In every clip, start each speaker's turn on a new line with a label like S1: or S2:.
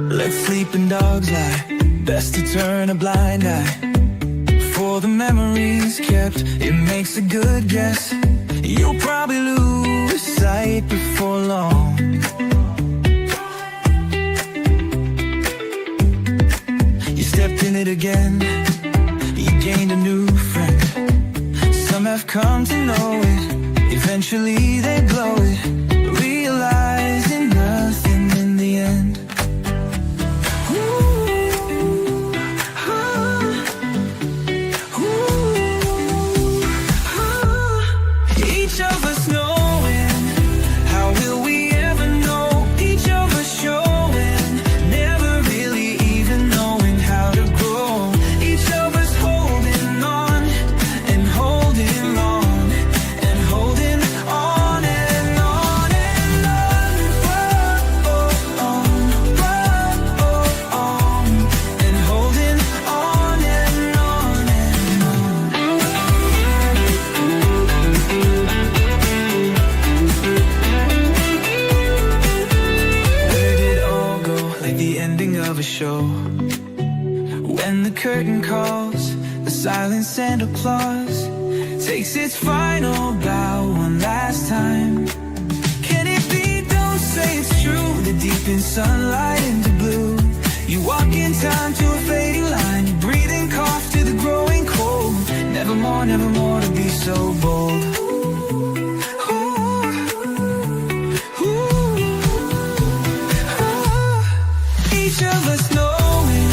S1: Let sleeping dogs lie, best to turn a blind eye. For the memories kept, it makes a good guess. You'll probably lose sight before long. You stepped in it again, you gained a new friend. Some have come to know it, eventually they blow it, realizing nothing in the end. Each of us knowing, how will we ever know? Each of us showing, never really even knowing how to grow. Each of us holding on and holding on and holding on and on and on. And holding on and on and on. Where did it all go? Like the ending of a show. When the curtain calls, the silence and applause takes its final bow one last time. Can it be? Don't say it's true. The deep in sunlight into blue. You walk in time to a fading line. You breathe in cough to the growing cold. Nevermore to be so bold. Each of us knowing,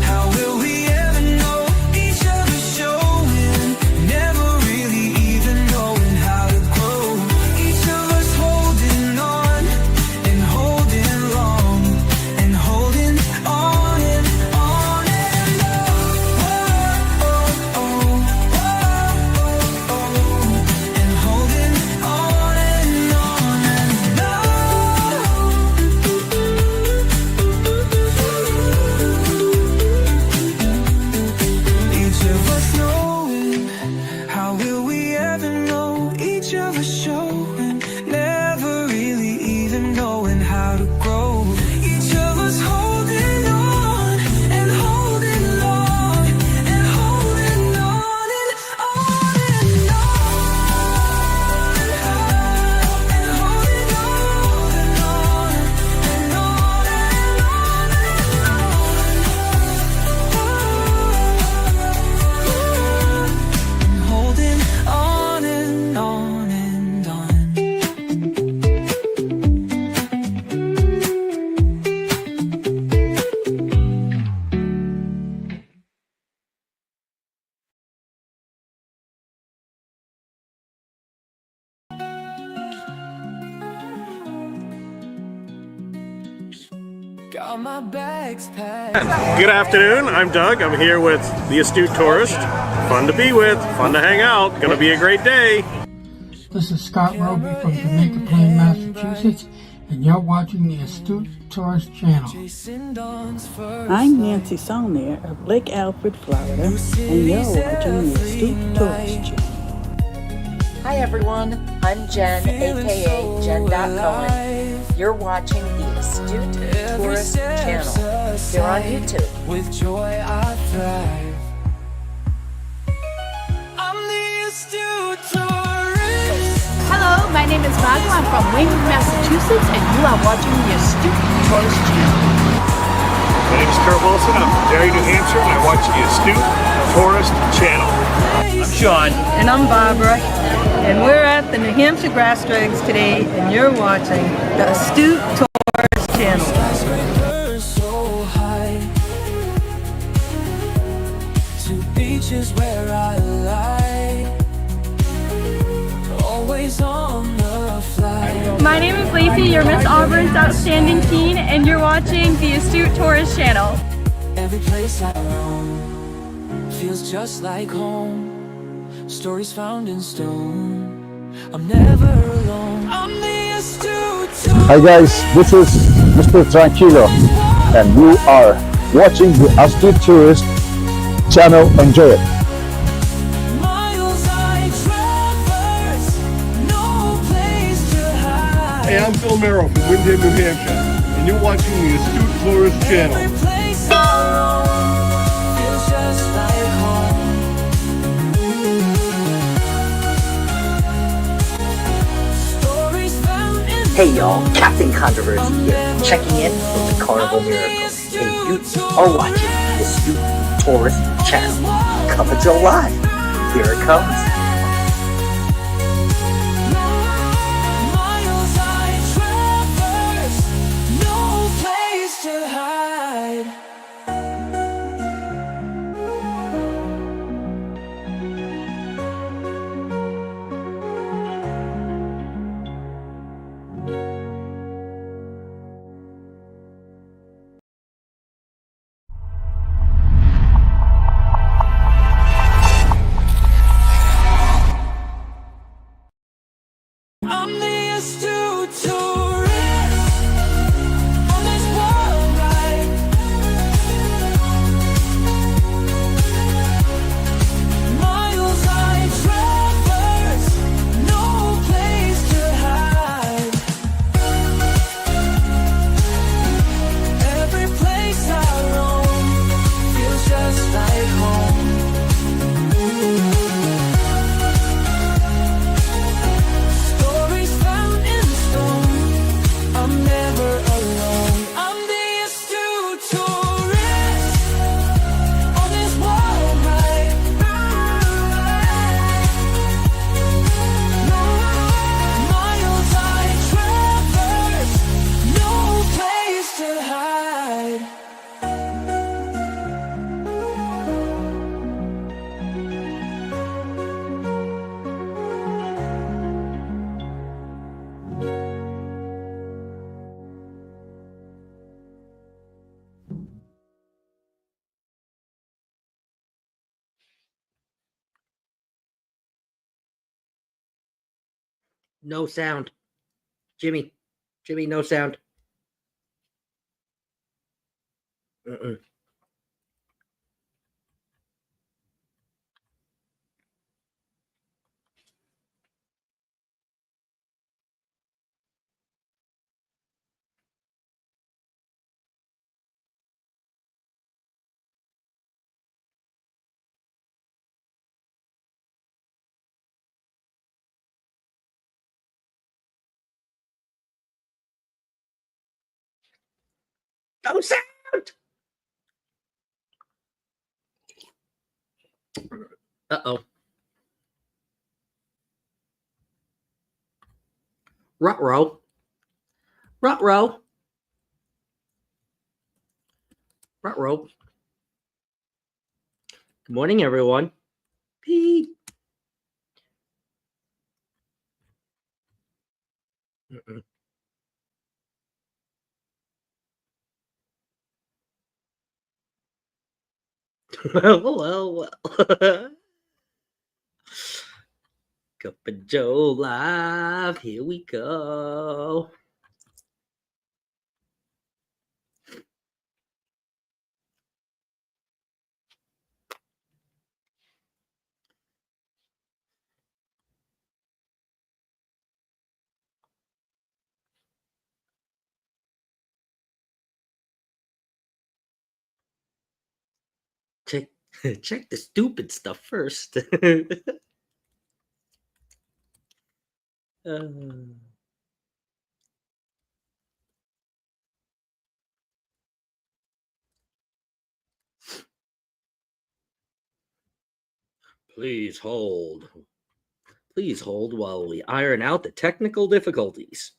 S1: how will we ever know? Each of us showing, never really even knowing how to grow. Each of us holding on and holding long and holding on and on and and holding on and on and Each of us knowing, how will we ever know? Each of us showing, never really even knowing how to grow. Each of us holding on and holding on and holding on and on and on and holding on and on and on and holding on and on and on. Got my bags packed.
S2: Good afternoon, I'm Doug. I'm here with the Astute Tourist. Fun to be with, fun to hang out, gonna be a great day.
S3: This is Scott Roby from Jamaica Plain, Massachusetts, and you're watching the Astute Tourist channel.
S4: I'm Nancy Saulnier of Lake Alfred, Florida, and you're watching the Astute Tourist channel.
S5: Hi everyone, I'm Jen, aka Jen.Cohen. You're watching the Astute Tourist channel here on YouTube.
S1: With joy I thrive. I'm the Astute Tourist.
S6: Hello, my name is Margo. I'm from Wayne, Massachusetts, and you are watching the Astute Tourist channel.
S2: My name is Kurt Wilson. I'm from Derry, New Hampshire, and I watch the Astute Tourist channel.
S7: I'm Sean.
S8: And I'm Barbara, and we're at the New Hampshire Grass Drags today, and you're watching the Astute Tourist channel.
S1: So high to beaches where I lie, always on the fly.
S6: My name is Lacey, your Miss Auburn's outstanding teen, and you're watching the Astute Tourist channel.
S1: Every place I roam feels just like home. Stories found in stone. I'm never alone. I'm the Astute Tourist.
S9: Hi guys, this is Mr. Tranquilo, and you are watching the Astute Tourist channel. Enjoy it.
S1: Miles I
S2: Romero from Windham, New Hampshire, and you're watching the Astute Tourist channel.
S1: Every place I roam feels just like home. Stories found in
S7: Hey y'all, Captain Controversy here, checking in with the Carnival Miracles, and you are watching the Astute Tourist channel. Coming to live. Here it comes.
S1: miles I traverse, no place to hide. I'm the astute tourist on this world ride. Miles I traverse, no place to hide. Every place I roam feels just like home. Stories found in stone. I'm never alone. I'm the astute tourist on this world ride. Miles I traverse, no place to hide.
S7: No sound. Jimmy, no sound. No sound. Uh-oh. Ruh-roh. Ruh-roh. Ruh-roh. Good morning, everyone. Pete. Well. Cup of Joe live. Here we go. Check the stupid stuff first. Please hold. Please hold while we iron out the technical difficulties.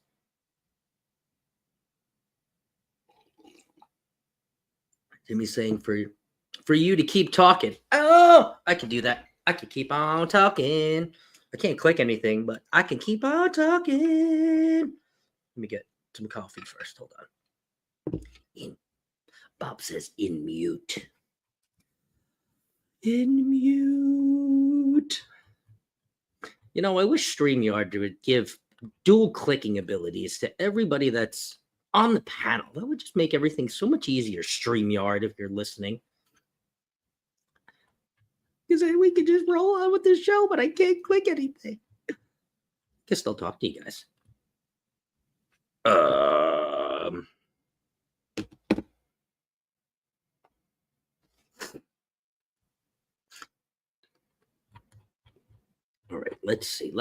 S7: Jimmy's saying for you to keep talking. Oh, I can do that. I can keep on talking. I can't click anything, but I can keep on talking. Let me get some coffee first. Hold on. Bob says in mute. In mute. You know, I wish StreamYard would give dual clicking abilities to everybody that's on the panel. That would just make everything so much easier, StreamYard, if you're listening. Because we could just roll on with this show, but I can't click anything. Guess I'll talk to you guys. All right, let's see.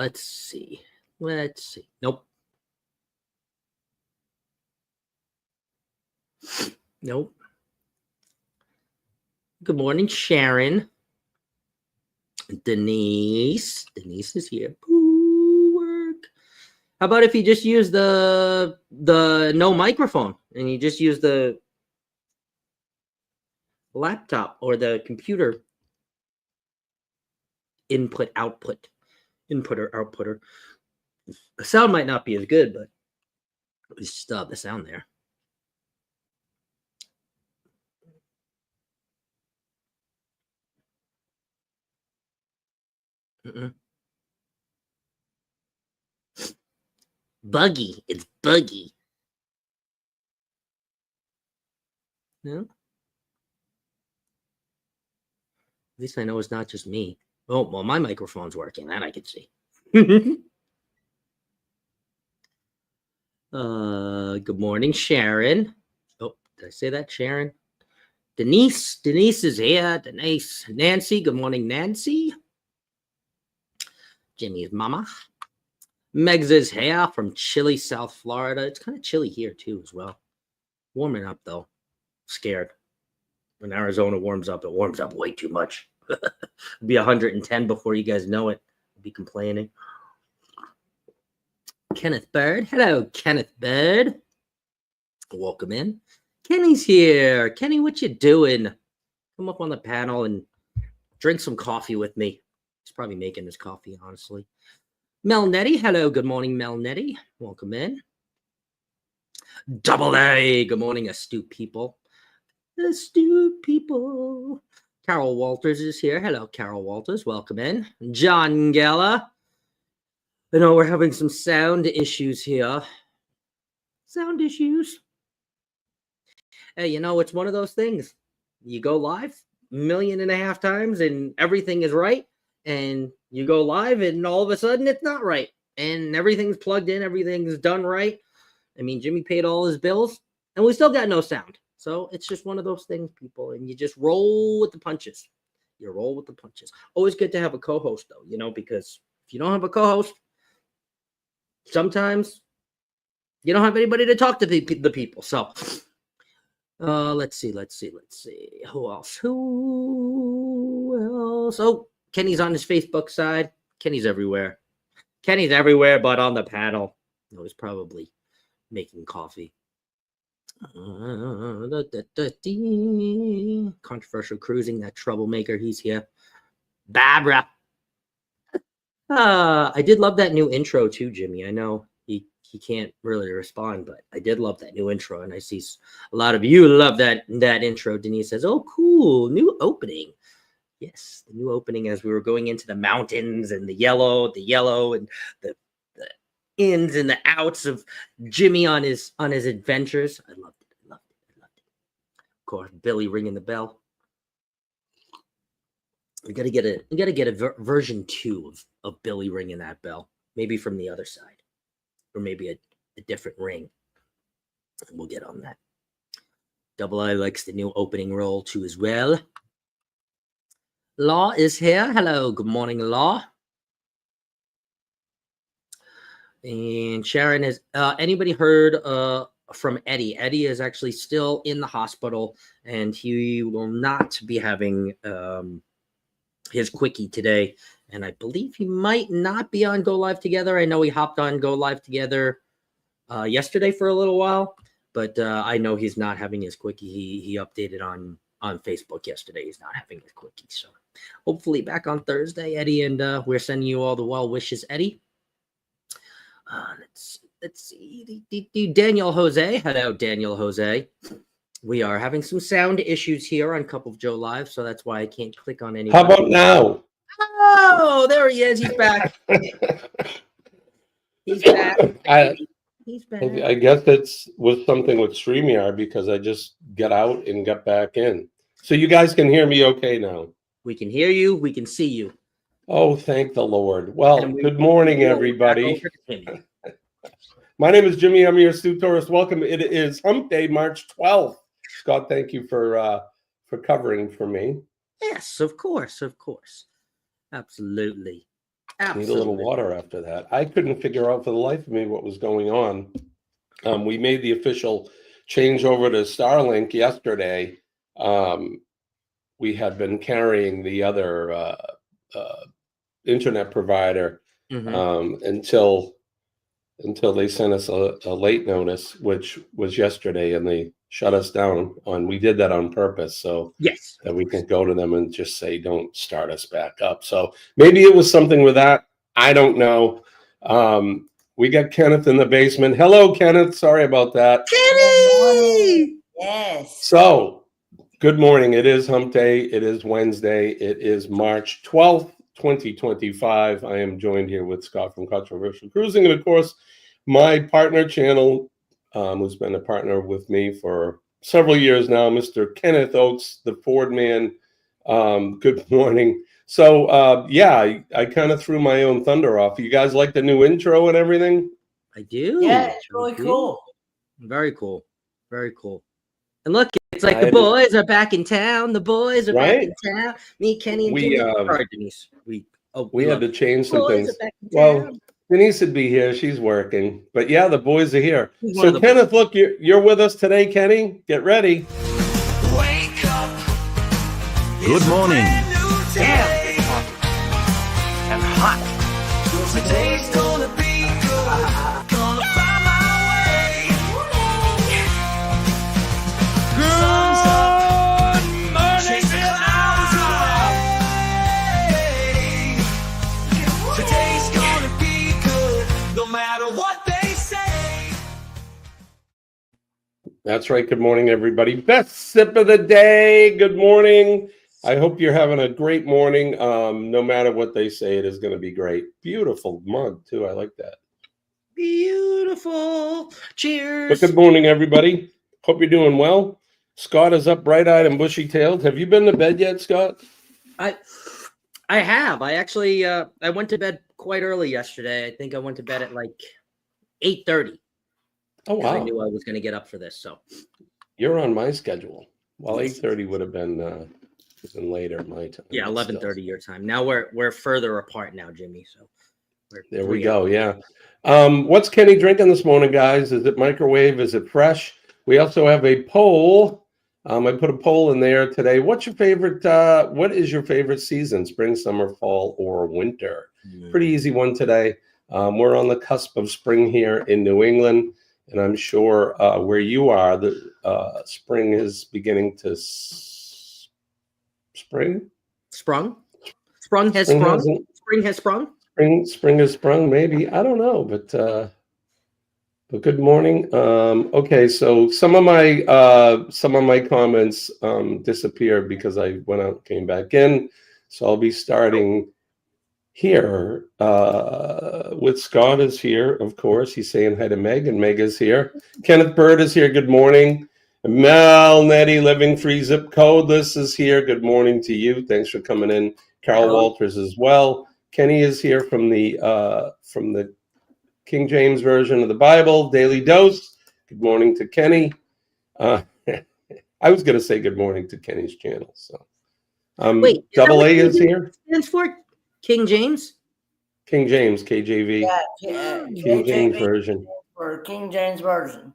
S7: Nope. Good morning, Sharon. Denise is here. Ooh, work. How about if you just use the no microphone and you just use the laptop or the computer inputter outputter. The sound might not be as good, but we still have the sound there. Buggy. It's buggy. No? At least I know it's not just me. Oh, well, my microphone's working. That I can see. Good morning, Sharon. Oh, did I say that, Sharon? Denise is here. Denise. Nancy. Good morning, Nancy. Jimmy's mama. Megs is here from chilly South Florida. It's kind of chilly here too as well. Warming up though. Scared. When Arizona warms up, it warms up way too much. It'll be 110 before you guys know it. I'll be complaining. Kenneth Bird. Hello, Kenneth Bird. Welcome in. Kenny's here. Kenny, what you doing? Come up on the panel and drink some coffee with me. He's probably making his coffee, honestly. Mel Nettie. Hello, good morning, Mel Nettie. Welcome in. Double A. Good morning, astute people. Astute people. Carol Walters is here. Hello, Carol Walters. Welcome in. John Gala. I know we're having some sound issues here. Sound issues. Hey, you know, it's one of those things. You go live 1.5 million times and everything is right. And you go live and all of a sudden it's not right. And everything's plugged in. Everything's done right. I mean, Jimmy paid all his bills and we still got no sound. So it's just one of those things, people. And you just roll with the punches. You roll with the punches. Always good to have a co-host, though, you know, because if you don't have a co-host, sometimes you don't have anybody to talk to the people. So let's see. Who else? Oh, Kenny's on his Facebook side. Kenny's everywhere. But on the panel. No, he's probably making coffee. Controversial cruising, that troublemaker. He's here. Barbara. I did love that new intro too, Jimmy. I know he can't really respond, but I did love that new intro, and I see a lot of you love that intro. Denise says, "Oh, cool, new opening." Yes, the new opening as we were going into the mountains and the yellow, and the ins and the outs of Jimmy on his adventures. I loved it. Of course, Billy ringing the bell. We gotta get a version 2 of Billy ringing that bell, maybe from the other side, or maybe a different ring. We'll get on that. Double I likes the new opening roll too as well. Law is here. Hello, good morning, Law. And Sharon is. Anybody heard from Eddie? Eddie is actually still in the hospital, and he will not be having his quickie today. And I believe he might not be on Go Live Together. I know he hopped on Go Live Together yesterday for a little while, but I know he's not having his quickie. He updated on Facebook yesterday. He's not having his quickie. So hopefully back on Thursday, Eddie, and we're sending you all the well wishes, Eddie. Let's see. Daniel Jose. Hello, Daniel Jose. We are having some sound issues here on Cup of Joe Live, so that's why I can't click on any.
S10: How about now?
S7: Oh, there he is. He's back. He's back. He's back.
S10: I guess it's was something with StreamYard because I just got out and got back in. So you guys can hear me okay now?
S7: We can hear you. We can see you.
S10: Oh, thank the Lord. Well, good morning, everybody. My name is Jimmy. I'm your Astute Tourist. Welcome. It is Hump Day, March 12th. Scott, thank you for covering for me.
S7: Yes, of course, of course. Absolutely.
S10: Need a little water after that. I couldn't figure out for the life of me what was going on. We made the official change over to Starlink yesterday. We had been carrying the other internet provider until they sent us a late notice, which was yesterday, and they shut us down. We did that on purpose, so
S7: yes,
S10: that we can go to them and just say, don't start us back up. So maybe it was something with that. I don't know. We got Kenneth in the basement. Hello, Kenneth. Sorry about that.
S7: Kenny!
S11: Yes.
S10: So, good morning. It is Hump Day. It is Wednesday. It is March 12th, 2025. I am joined here with Scott from Controversial Cruising, and of course, my partner channel, who's been a partner with me for several years now, Mr. Kenneth Oates, the Ford man. Good morning. So, yeah, I kind of threw my own thunder off. You guys like the new intro and everything?
S7: I do.
S11: Yeah, it's really cool.
S7: Very cool. Very cool. And look, it's like the boys are back in town. The boys are back in town. Me, Kenny, and Jimmy. Sorry, Denise. We
S10: had to change some things. Well, Denise would be here. She's working. But yeah, the boys are here. So, Kenneth, look, you're with us today, Kenny. Get ready.
S1: Wake up.
S12: Good morning.
S1: And hot. Today's gonna be good. Gonna find my way. Sun's up. Chase the clouds away. Today's gonna be good, no matter what they say.
S10: That's right. Good morning, everybody. Best sip of the day. Good morning. I hope you're having a great morning. No matter what they say, it is going to be great. Beautiful mug, too. I like that.
S7: Beautiful. Cheers.
S10: But good morning, everybody. Hope you're doing well. Scott is up bright-eyed and bushy-tailed. Have you been to bed yet, Scott?
S7: I have. I actually I went to bed quite early yesterday. I think I went to bed at like 8:30.
S10: Oh, wow.
S7: I knew I was going to get up for this. So
S10: you're on my schedule. Well, 8:30 would have been later my time.
S7: Yeah, 11:30 your time. Now we're further apart now, Jimmy. So
S10: there we go. Yeah. What's Kenny drinking this morning, guys? Is it microwave? Is it fresh? We also have a poll. I put a poll in there today. What's your favorite? What is your favorite season? Spring, summer, fall, or winter? Pretty easy one today. We're on the cusp of spring here in New England, and I'm sure where you are, the spring is beginning to Spring has sprung. Spring has sprung. Maybe, I don't know, but good morning. Okay, so some of my comments disappeared because I went out and came back in. So I'll be starting here with Scott is here, of course. He's saying hi to Meg, and Meg is here. Kenneth Bird is here. Good morning. Mel Nettie, living free zip code. This is here. Good morning to you. Thanks for coming in. Carol Walters as well. Kenny is here from the King James Version of the Bible, Daily Dose. Good morning to Kenny. I was going to say good morning to Kenny's channel. So,
S7: wait,
S10: Double A is here.
S7: Stands for King James.
S10: King James, KJV.
S11: Yeah,
S10: King James Version.
S11: For King James Version.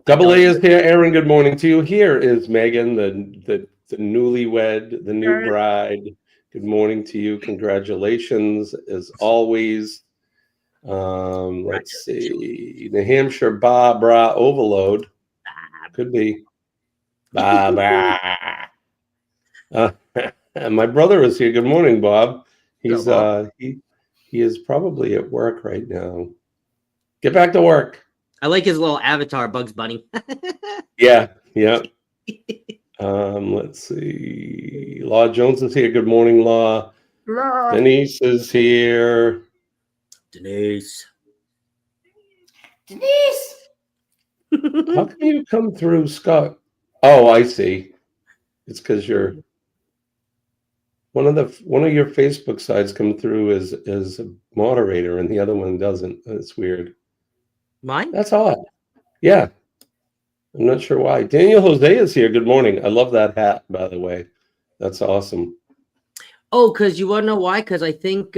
S10: Double A is here. Aaron, good morning to you. Here is Megan, the newlywed, the new bride. Good morning to you. Congratulations, as always. Let's see. New Hampshire Barbara Overload. Could be. Barbara. And my brother is here. Good morning, Bob. He's he is probably at work right now. Get back to work.
S7: I like his little avatar, Bugs Bunny.
S10: Yeah. Let's see. Law Jones is here. Good morning, Law. Denise is here.
S7: Denise.
S10: How can you come through, Scott? Oh, I see. It's because you're one of your Facebook sides come through as a moderator, and the other one doesn't. It's weird.
S7: Mine?
S10: That's odd. Yeah, I'm not sure why. Daniel Jose is here. Good morning. I love that hat, by the way. That's awesome.
S7: Oh, because you want to know why? Because I think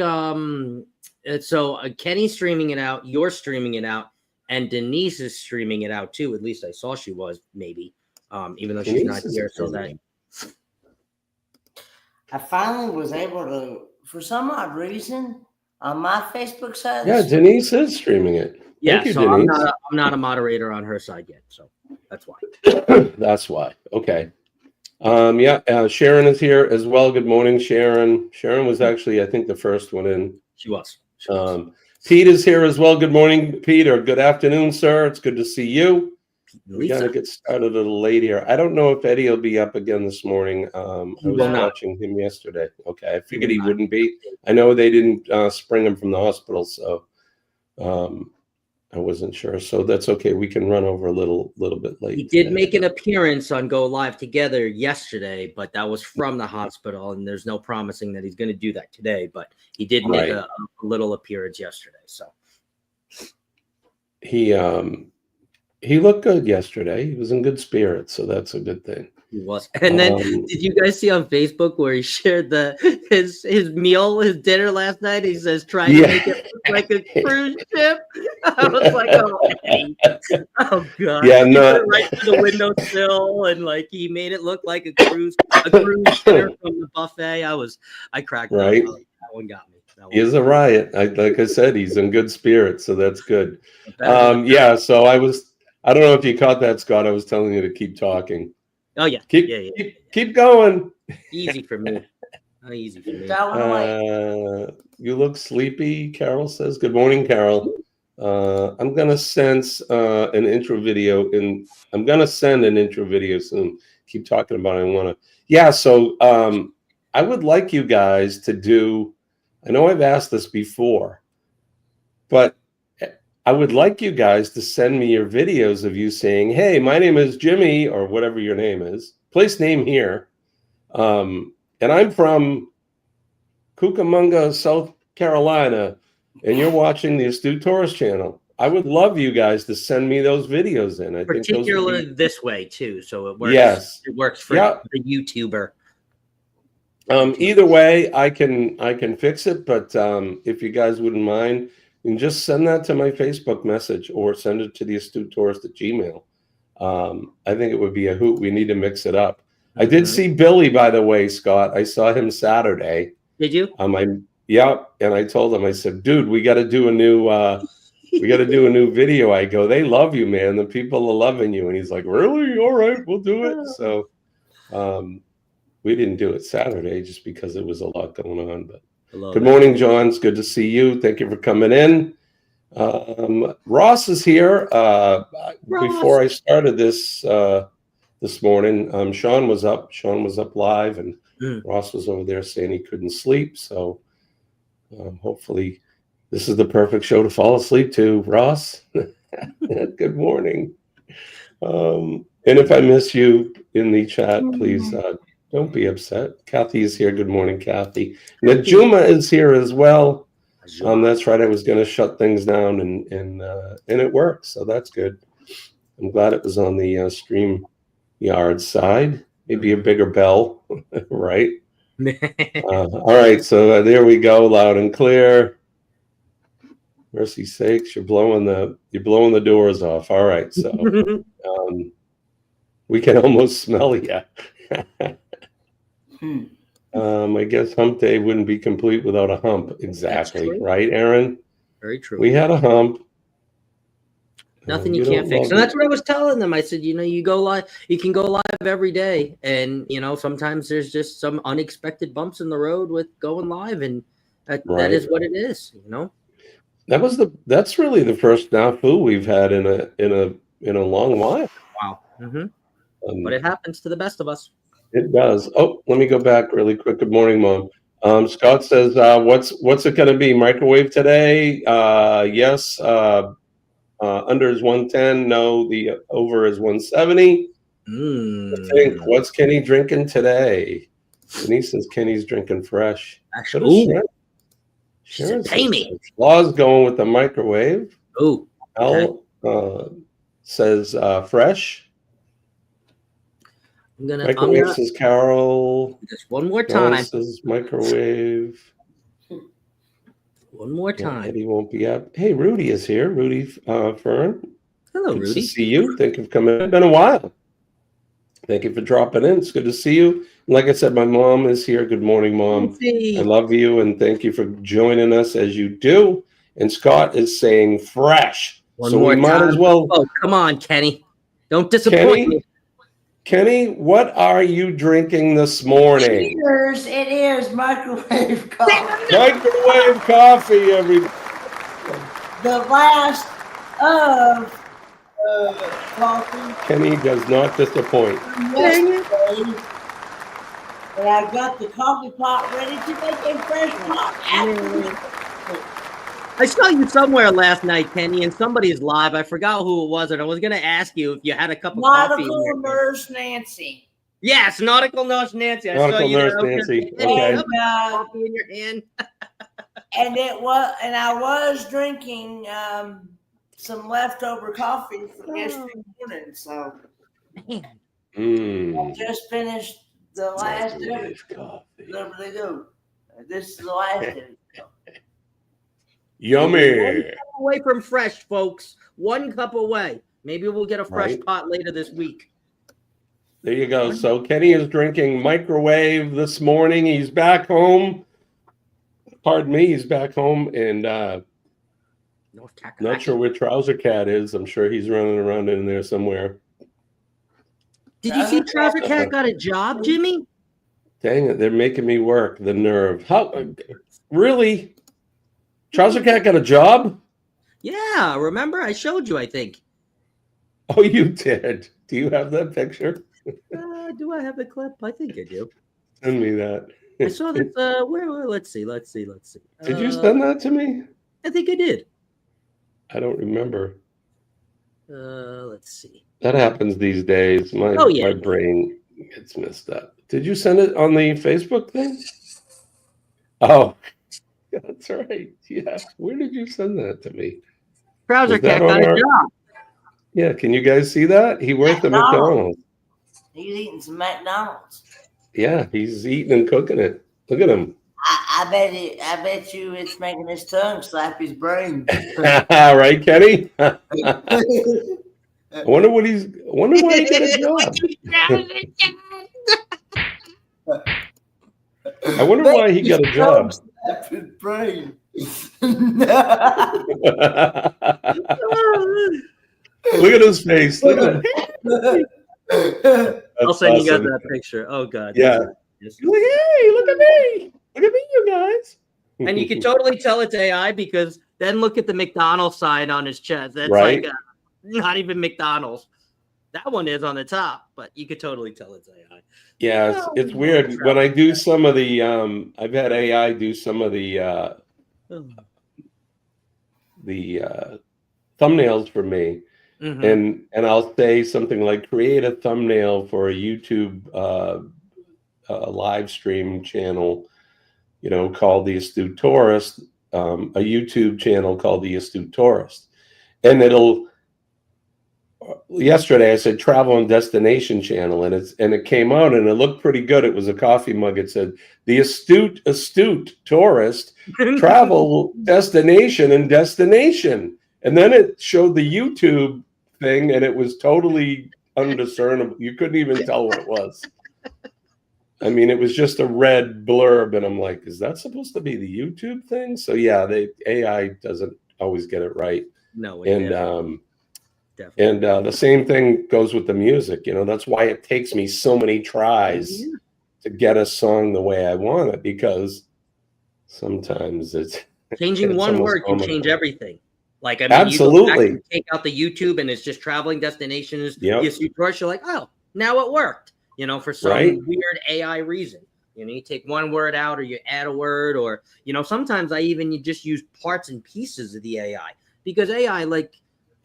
S7: Kenny's streaming it out, you're streaming it out, and Denise is streaming it out too. At least I saw she was, maybe, even though she's not here. So that
S11: I finally was able to, for some odd reason, on my Facebook side.
S10: Yeah, Denise is streaming it.
S7: yeah.
S10: Thank you,
S7: So
S10: Denise.
S7: I'm not a moderator on her side yet. So that's why.
S10: That's why. Okay. Sharon is here as well. Good morning, Sharon. Sharon was actually, I think, the first one in.
S7: She was.
S10: Pete is here as well. Good morning, Pete, or good afternoon, sir. It's good to see you. We got to get started a little late here. I don't know if Eddie will be up again this morning. I was watching him yesterday. Okay, I figured he wouldn't be. I know they didn't spring him from the hospital, so I wasn't sure. So that's okay. We can run over a little bit late.
S7: He did make an appearance on Go Live Together yesterday, but that was from the hospital, and there's no promising that he's going to do that today. But he did make a little appearance yesterday. So
S10: he looked good yesterday. He was in good spirits, so that's a good thing.
S7: He was. And then did you guys see on Facebook where he shared his meal, his dinner last night? He says, trying to make it look like a cruise ship. I was like, oh God.
S10: Yeah,
S7: he
S10: no.
S7: put it right to the windowsill, and like he made it look like a cruise dinner from the buffet. I cracked up.
S10: Right.
S7: That one got me.
S10: He is a riot. Like I said, he's in good spirits, so that's good. So I don't know if you caught that, Scott. I was telling you to keep talking.
S7: Oh yeah.
S10: Keep going.
S7: Easy for me. Easy for me.
S10: You look sleepy, Carol says. Good morning, Carol. I'm gonna send an intro video soon. Keep talking about it. I want to. Yeah. So I would like you guys to do. I know I've asked this before, but I would like you guys to send me your videos of you saying, "Hey, my name is Jimmy," or whatever your name is. Place name here. And I'm from Cucamonga, South Carolina, and you're watching the Astute Tourist channel. I would love you guys to send me those videos in.
S7: Particularly this way too, so it works.
S10: Yes,
S7: it works for the YouTuber.
S10: Either way, I can fix it. But if you guys wouldn't mind, you can just send that to my Facebook message or send it to the Astute Tourist at Gmail. I think it would be a hoot. We need to mix it up. I did see Billy, by the way, Scott. I saw him Saturday.
S7: Did you?
S10: And I told him, I said, dude, we got to do a new video. I go, they love you, man. The people are loving you. And he's like, really? All right, we'll do it. So we didn't do it Saturday just because there was a lot going on. But good morning, John. It's good to see you. Thank you for coming in. Ross is here. Before I started this morning, Sean was up. Sean was up live, and Ross was over there saying he couldn't sleep. So hopefully this is the perfect show to fall asleep to, Ross. Good morning. And if I miss you in the chat, please don't be upset. Kathy is here. Good morning, Kathy. Najuma is here as well. That's right. I was going to shut things down, and it worked. So that's good. I'm glad it was on the StreamYard side. Maybe a bigger bell, right? All right. So there we go. Loud and clear. Mercy sakes, you're blowing the doors off. All right. So we can almost smell you. I guess hump day wouldn't be complete without a hump. Exactly. Right, Aaron?
S7: Very true.
S10: We had a hump.
S7: Nothing you can't fix. And that's what I was telling them. I said, you go live, you can go live every day. And, sometimes there's just some unexpected bumps in the road with going live. And that is what it is,
S10: That's really the first snafu we've had in a long while. Wow.
S7: But it happens to the best of us.
S10: It does. Oh, let me go back really quick. Good morning, Mom. Scott says, what's it going to be? Microwave today? Yes. Under is 110. No, the over is 170. I think, what's Kenny drinking today? Denise says Kenny's drinking fresh.
S7: Actually, she said, pay me.
S10: Law's going with the microwave.
S7: Oh,
S10: Al says fresh. Microwave says Carol.
S7: Just one more
S10: John
S7: time.
S10: says microwave.
S7: One more time.
S10: Eddie won't be up. Hey, Rudy is here. Rudy Fern.
S7: Hello,
S10: Good
S7: Rudy.
S10: to see you. Thank you for coming in. It's been a while. Thank you for dropping in. It's good to see you. Like I said, my mom is here. Good morning, Mom. I love you, and thank you for joining us as you do. And Scott is saying fresh. So we might as well.
S7: Oh, come on, Kenny. Don't disappoint me.
S10: Kenny, what are you drinking this morning?
S11: Cheers, it is microwave coffee.
S10: Microwave coffee, everybody.
S11: The last of coffee.
S10: Kenny does not disappoint.
S11: Yesterday, and I got the coffee pot ready to make a fresh pot.
S7: I saw you somewhere last night, Kenny, in somebody's live. I forgot who it was, and I was going to ask you if you had a cup of coffee.
S11: Nautical Nurse Nancy.
S7: Yes, Nautical Nurse Nancy. I saw you there.
S10: Nancy.
S7: Okay. Coffee in your hand.
S11: And I was drinking some leftover coffee from yesterday morning. So I just finished the last of it. There they go. This is the last of it.
S10: Yummy.
S7: One cup away from fresh, folks. 1 cup away. Maybe we'll get a fresh pot later this week.
S10: There you go. So Kenny is drinking microwave this morning. He's back home. Pardon me. He's back home, and not sure where Trouser Cat is. I'm sure he's running around in there somewhere.
S7: Did you see Trouser Cat got a job, Jimmy?
S10: Dang it. They're making me work. The nerve. How? Really? Trouser Cat got a job?
S7: Yeah, remember? I showed you, I think.
S10: Oh, you did. Do you have that picture?
S7: Do I have the clip? I think I do.
S10: Send me that.
S7: I saw that. Where? Let's see.
S10: Did you send that to me?
S7: I think I did.
S10: I don't remember.
S7: Let's see.
S10: That happens these days. My brain gets messed up. Did you send it on the Facebook thing? Oh, that's right. Yeah. Where did you send that to me?
S7: Trouser Cat got a job.
S10: Yeah. Can you guys see that? He worked at McDonald's.
S11: He's eating some McDonald's.
S10: Yeah, he's eating and cooking it. Look at him.
S11: I bet you it's making his tongue slap his brain.
S10: Right, Kenny? I wonder why he got a job. I wonder why he got a job.
S11: Slap his brain.
S10: Look at his face. Look at him.
S7: I'll send you guys that picture. Oh God.
S10: Yeah. He's like, hey, look at me. Look at me, you guys.
S7: And you can totally tell it's AI because then look at the McDonald's sign on his chest. That's
S10: right.
S7: Like not even McDonald's. That one is on the top, but you could totally tell it's AI.
S10: Yeah, it's weird. When I do some of the I've had AI do some of the thumbnails for me. Mm-hmm. And I'll say something like create a thumbnail for a YouTube live stream channel, called The Astute Tourist, a YouTube channel called The Astute Tourist. And yesterday I said travel and destination channel, and it came out and it looked pretty good. It was a coffee mug. It said The Astute Tourist Travel Destination and Destination. And then it showed the YouTube thing, and it was totally undiscernible. You couldn't even tell what it was. I mean, it was just a red blurb, and I'm like, is that supposed to be the YouTube thing? So yeah, AI doesn't always get it right.
S7: No,
S10: and the same thing goes with the music. That's why it takes me so many tries to get a song the way I want it, because sometimes it's
S7: changing one word can change everything. Like, I mean,
S10: absolutely.
S7: You take out the YouTube and it's just traveling destinations.
S10: Yep.
S7: You're like, oh, now it worked. For some weird AI reason. You take one word out, or you add a word, or sometimes you just use parts and pieces of the AI, because AI, like,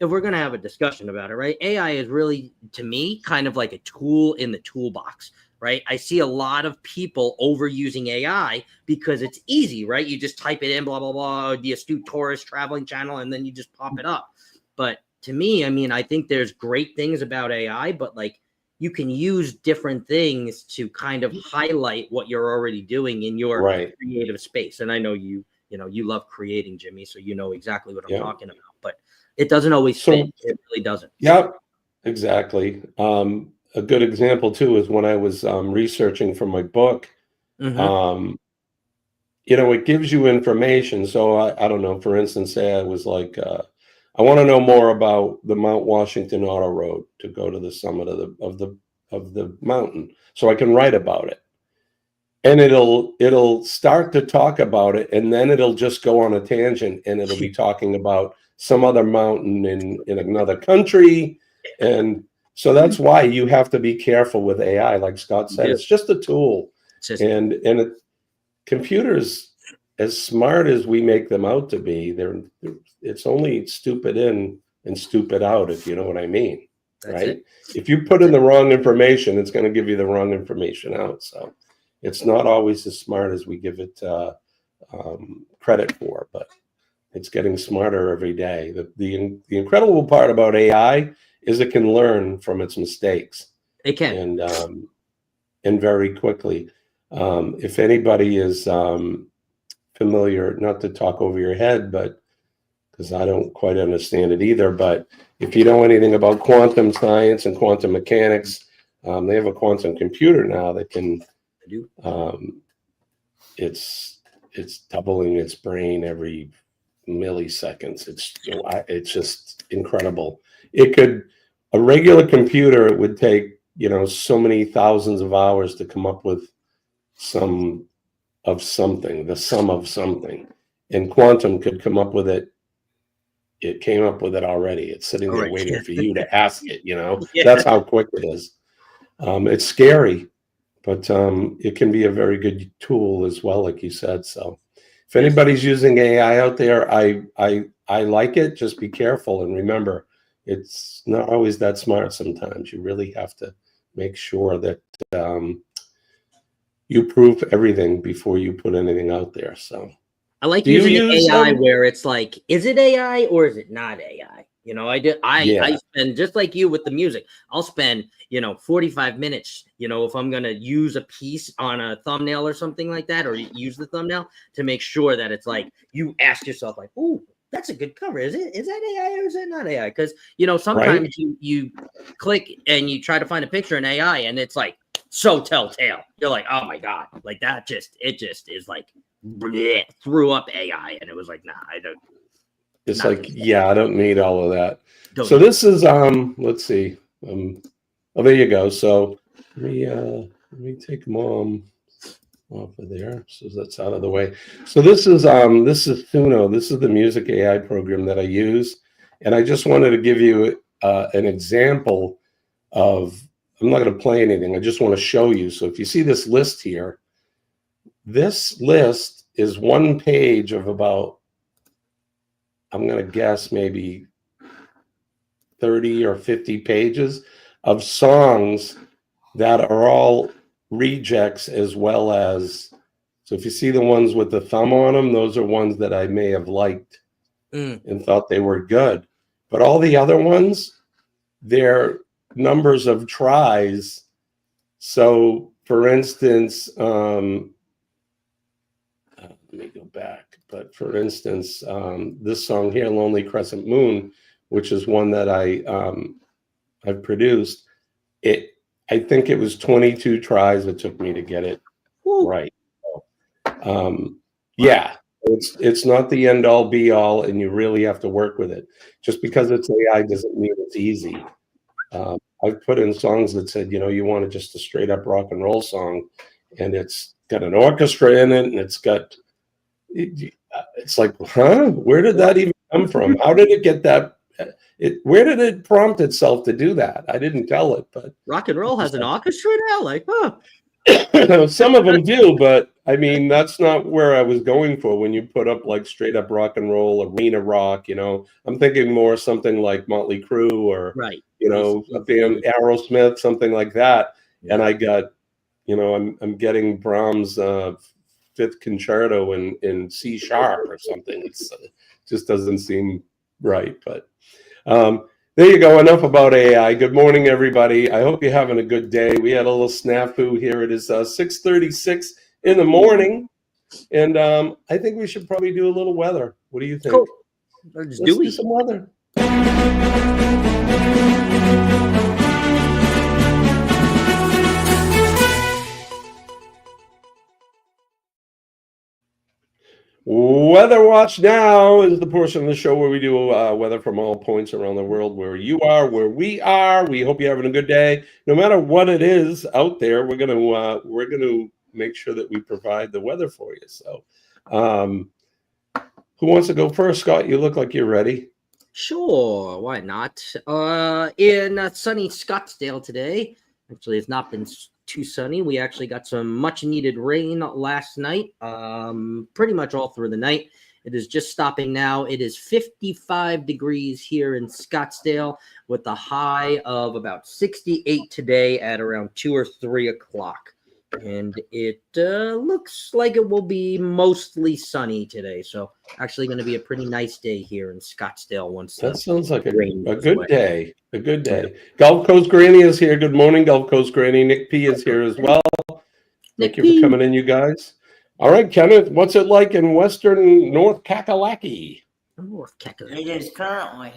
S7: if we're gonna have a discussion about it, right? AI is really, to me, kind of like a tool in the toolbox, right? I see a lot of people overusing AI because it's easy, right? You just type it in, blah, blah, blah, the Astute Tourist Traveling Channel, and then you just pop it up. But to me, I mean, I think there's great things about AI, but like you can use different things to kind of highlight what you're already doing in your creative space. And I know you love creating, Jimmy, so you know exactly what I'm talking about, but it doesn't always fit. It really doesn't.
S10: Yep, exactly. A good example too is when I was researching for my book. You know, it gives you information. So I don't know. For instance, say I was like, I want to know more about the Mount Washington Auto Road to go to the summit of the mountain, so I can write about it. And it'll start to talk about it, and then it'll just go on a tangent, and it'll be talking about some other mountain in another country. And so that's why you have to be careful with AI. Like Scott said, it's just a tool. And computers, as smart as we make them out to be, it's only stupid in and stupid out, if you know what I mean. Right? If you put in the wrong information, it's going to give you the wrong information out. So it's not always as smart as we give it credit for, but it's getting smarter every day. The incredible part about AI is it can learn from its mistakes.
S7: It can.
S10: And very quickly. If anybody is familiar, not to talk over your head, but because I don't quite understand it either, but if you know anything about quantum science and quantum mechanics, they have a quantum computer now that can, it's doubling its brain every milliseconds. It's just incredible. A regular computer, it would take, so many thousands of hours to come up with the sum of something. And quantum could come up with it. It came up with it already. It's sitting there waiting for you to ask it, That's how quick it is. It's scary, but it can be a very good tool as well, like you said. So if anybody's using AI out there, I like it. Just be careful and remember, it's not always that smart sometimes. You really have to make sure that you prove everything before you put anything out there. So
S7: I like using AI where it's like, is it AI or is it not AI? I spend, just like you with the music, I'll spend, 45 minutes, if I'm going to use a piece on a thumbnail or something like that, or use the thumbnail to make sure that it's like, you ask yourself like, ooh, that's a good cover. Is that AI or is that not AI? Because, sometimes you click and you try to find a picture in AI and it's like so telltale. You're like, oh my God, like it just is like, bleh, threw up AI. And it was like, nah, I don't.
S10: It's like, I don't need all of that. So this is, let's see. Oh, there you go. So let me take Mom off of there, so that's out of the way. So this is Thuno. This is the music AI program that I use, and I just wanted to give you an example of. I'm not going to play anything. I just want to show you. So if you see this list here, this list is one page of about, I'm going to guess maybe 30 or 50 pages of songs that are all rejects, as well as, so if you see the ones with the thumb on them, those are ones that I may have liked and thought they were good. But all the other ones, they're numbers of tries. So for instance, let me go back. But for instance, this song here, Lonely Crescent Moon, which is one that I've produced, I think it was 22 tries it took me to get it right. So, it's not the end all be all, and you really have to work with it. Just because it's AI doesn't mean it's easy. I've put in songs that said, you want just a straight up rock and roll song, and it's got an orchestra in it, and it's like, huh? Where did that even come from? How did it get that? Where did it prompt itself to do that? I didn't tell it, but
S7: rock and roll has an orchestra now, like, huh?
S10: Some of them do, but I mean, that's not where I was going for when you put up like straight up rock and roll, arena rock, I'm thinking more something like Motley Crue or, a band Aerosmith, something like that. And I got I'm getting Brahms' Fifth Concerto in C sharp or something. It's just doesn't seem right. But there you go. Enough about AI. Good morning, everybody. I hope you're having a good day. We had a little snafu here. It is 6:36 in the morning, and I think we should probably do a little weather. What do you think?
S7: Cool.
S10: Let's do some weather. Weather Watch Now is the portion of the show where we do weather from all points around the world, where you are, where we are. We hope you're having a good day. No matter what it is out there, we're gonna make sure that we provide the weather for you. So, who wants to go first? Scott, you look like you're ready.
S7: Sure, why not? In sunny Scottsdale today, actually, it's not been too sunny. We actually got some much needed rain last night, pretty much all through the night. It is just stopping now. It is 55 degrees here in Scottsdale with a high of about 68 today at around 2 or 3 o'clock. And it looks like it will be mostly sunny today. So actually going to be a pretty nice day here in Scottsdale once
S10: that sounds like a good
S7: away.
S10: day. A good day. Gulf Coast Granny is here. Good morning, Gulf Coast Granny. Nick P is here as well. Thank you for coming in, you guys. All right, Kenneth, what's it like in western North Kakalaki?
S11: It is currently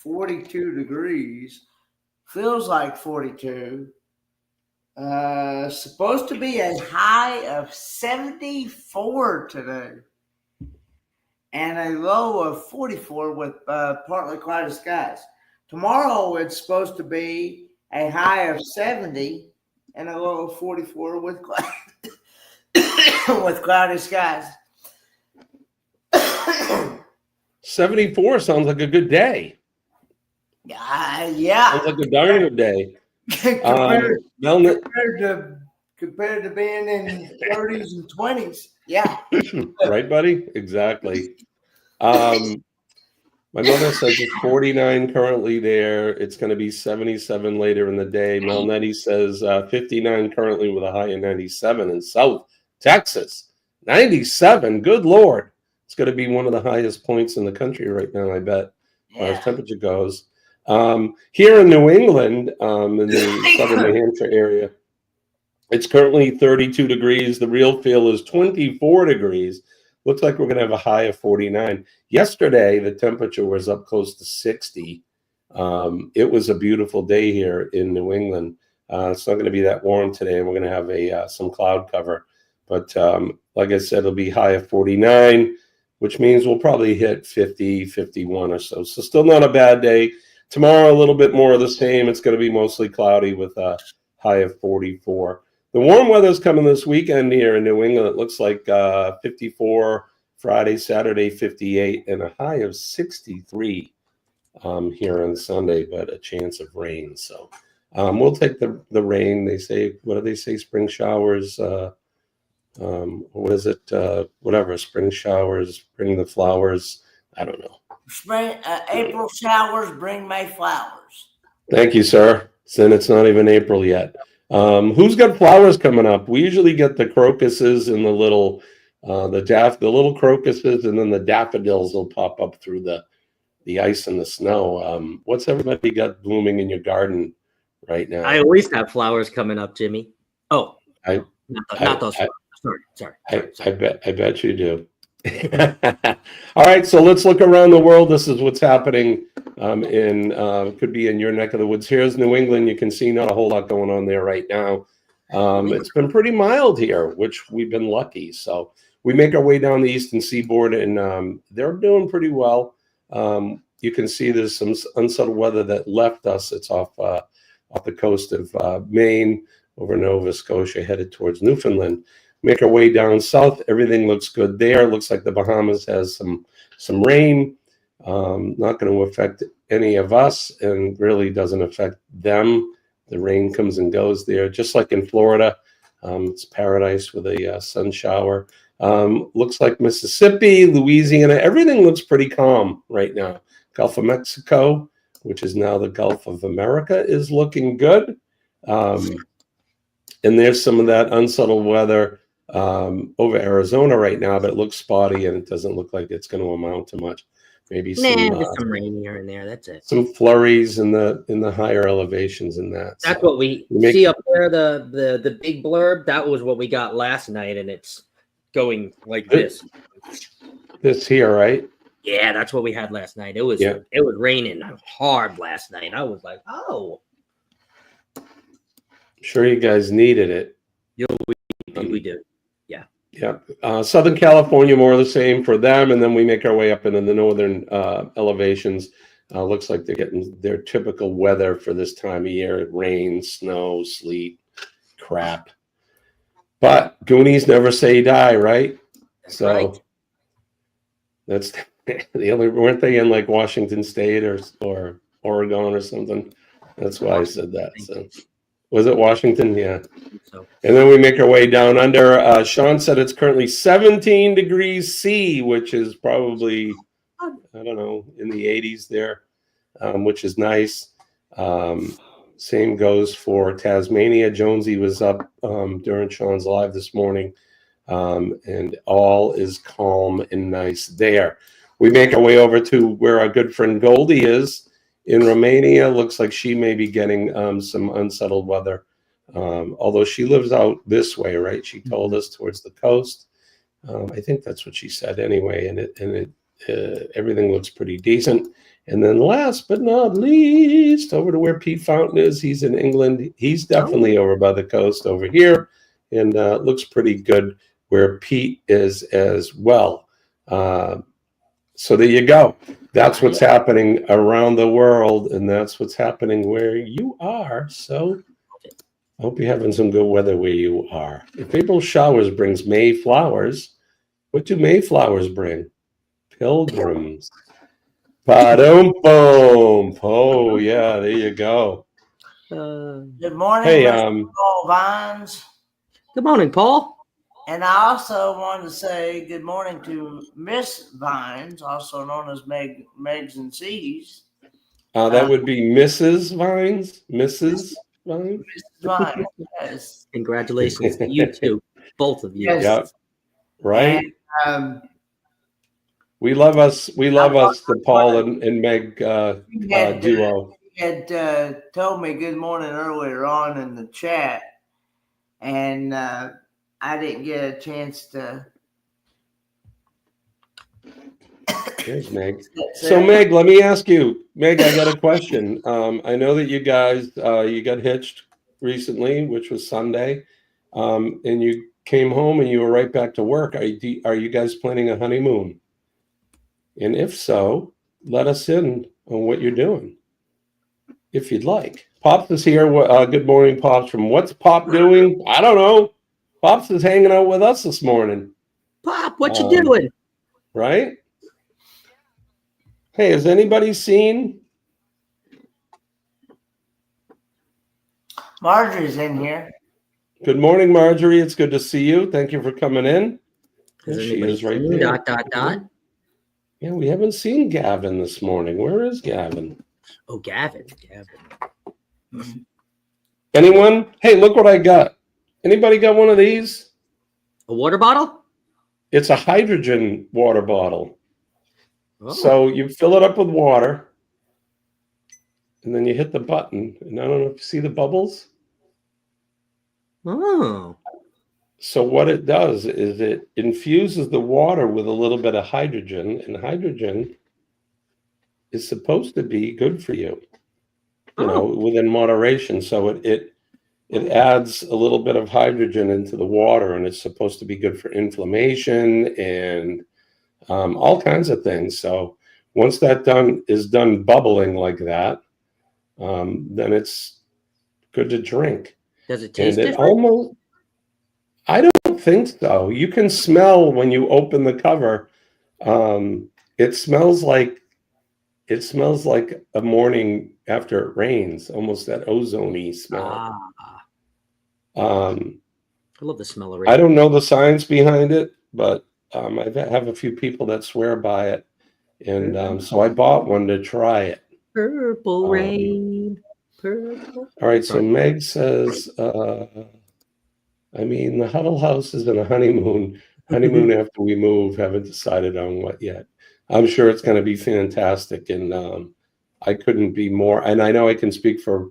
S11: 42 degrees. Feels like 42. Supposed to be a high of 74 today. And a low of 44 with partly cloudy skies. Tomorrow it's supposed to be a high of 70 and a low of 44 with with cloudy skies.
S10: 74 sounds like a good day.
S11: Yeah.
S10: Sounds like a darn good day.
S11: compared to being in 30s and 20s. Yeah.
S10: Right, buddy? Exactly. My mother says it's 49 currently there. It's going to be 77 later in the day. Mel Nettie says 59 currently with a high of 97 in South Texas. 97. Good Lord. It's going to be one of the highest points in the country right now, I bet, as far as temperature goes. Here in New England, in the southern New Hampshire area, it's currently 32 degrees. The real feel is 24 degrees. Looks like we're going to have a high of 49. Yesterday, the temperature was up close to 60. It was a beautiful day here in New England. It's not going to be that warm today. We're going to have some cloud cover. But like I said, it'll be high of 49, which means we'll probably hit 50, 51 or so. So still not a bad day. Tomorrow, a little bit more of the same. It's going to be mostly cloudy with a high of 44. The warm weather is coming this weekend here in New England. It looks like 54 Friday, Saturday, 58, and a high of 63 here on Sunday, but a chance of rain. So we'll take the rain. They say, what do they say? Spring showers. What is it? Whatever. Spring showers bring the flowers. I don't know.
S11: Spring, April showers bring May flowers.
S10: Thank you, sir. Then it's not even April yet. Who's got flowers coming up? We usually get the crocuses and the little little crocuses, and then the daffodils will pop up through the ice and the snow. What's everybody got blooming in your garden right now?
S7: I always have flowers coming up, Jimmy. Oh, not those flowers. Sorry.
S10: I bet you do. All right, so let's look around the world. This is what's happening could be in your neck of the woods. Here's New England. You can see not a whole lot going on there right now. It's been pretty mild here, which we've been lucky. So we make our way down the eastern seaboard, and they're doing pretty well. You can see there's some unsettled weather that left us. It's off the coast of Maine, over Nova Scotia, headed towards Newfoundland. Make our way down south. Everything looks good there. Looks like the Bahamas has some rain. Not going to affect any of us, and really doesn't affect them. The rain comes and goes there, just like in Florida. It's paradise with a sun shower. Looks like Mississippi, Louisiana, everything looks pretty calm right now. Gulf of Mexico, which is now the Gulf of America, is looking good. And there's some of that unsettled weather over Arizona right now, but it looks spotty and it doesn't look like it's going to amount to much. Maybe
S7: There's some rain here and there. That's it.
S10: some flurries in the higher elevations in that.
S7: That's what we see up there. The big blurb. That was what we got last night, and it's going like this.
S10: This here, right?
S7: Yeah, that's what we had last night. It was raining hard last night. I was like, oh,
S10: Sure, you guys needed it.
S7: we do. Yeah.
S10: Yeah. Southern California, more of the same for them. And then we make our way up into the northern elevations. Looks like they're getting their typical weather for this time of year. Rain, snow, sleet, crap. But Goonies never say die, right?
S7: That's
S10: so
S7: right.
S10: That's the only, weren't they in like Washington State or Oregon or something? That's why I said that. So was it Washington? Yeah.
S7: So.
S10: And then we make our way down under. Sean said it's currently 17 degrees C, which is probably, I don't know, in the 80s there, which is nice. Same goes for Tasmania. Jonesy was up during Sean's live this morning, and all is calm and nice there. We make our way over to where our good friend Goldie is in Romania. Looks like she may be getting some unsettled weather. Although she lives out this way, right? She told us towards the coast. I think that's what she said anyway. And everything looks pretty decent. And then last but not least, over to where Pete Fountain is. He's in England. He's definitely over by the coast over here, and looks pretty good where Pete is as well. So there you go. That's what's happening around the world, and that's what's happening where you are. So I hope you're having some good weather where you are. If April showers brings May flowers, what do May flowers bring? Pilgrims. Ba-dum boom. Oh yeah, there you go.
S11: Good morning,
S10: Hey,
S11: Mr. Paul Vines.
S7: Good morning, Paul.
S11: And I also wanted to say good morning to Miss Vines, also known as Megs and C's.
S10: That would be Mrs. Vines. Mrs. Vines.
S11: Mrs. Vines, yes.
S7: Congratulations to you two, both of you.
S11: Yes.
S10: Yep. Right.
S11: And,
S10: we love us. We love us, the Paul and Meg duo.
S11: He had told me good morning earlier on in the chat, and I didn't get a chance to.
S10: There's Meg. So Meg, let me ask you, Meg, I got a question. I know that you guys you got hitched recently, which was Sunday, and you came home and you were right back to work. Are you guys planning a honeymoon? And if so, let us in on what you're doing, if you'd like. Pops is here. Good morning, Pops. From What's Pop Doing? I don't know. Pops is hanging out with us this morning.
S7: Pop, what you doing?
S10: Right? Hey, has anybody seen?
S11: Marjorie's in here.
S10: Good morning, Marjorie. It's good to see you. Thank you for coming in. There she is right there. ... Yeah, we haven't seen Gavin this morning. Where is Gavin?
S7: Oh, Gavin.
S10: Anyone? Hey, look what I got. Anybody got one of these?
S7: A water bottle?
S10: It's a hydrogen water bottle.
S7: Oh.
S10: So you fill it up with water, and then you hit the button. And I don't know if you see the bubbles.
S7: Oh.
S10: So what it does is it infuses the water with a little bit of hydrogen, and hydrogen is supposed to be good for you, you know, within moderation. So it adds a little bit of hydrogen into the water, and it's supposed to be good for inflammation and all kinds of things. So once that is done bubbling like that, then it's good to drink.
S7: Does it taste
S10: and it
S7: different?
S10: almost, I don't think so. You can smell when you open the cover. It smells like a morning after it rains, almost that ozone-y smell.
S7: I love the smell of rain.
S10: I don't know the science behind it, but I have a few people that swear by it, and so I bought one to try it.
S7: Purple rain. Purple.
S10: All right, so Meg says I mean, the Huddle House is in a honeymoon after we move. Haven't decided on what yet. I'm sure it's going to be fantastic, and I couldn't be more. And I know I can speak for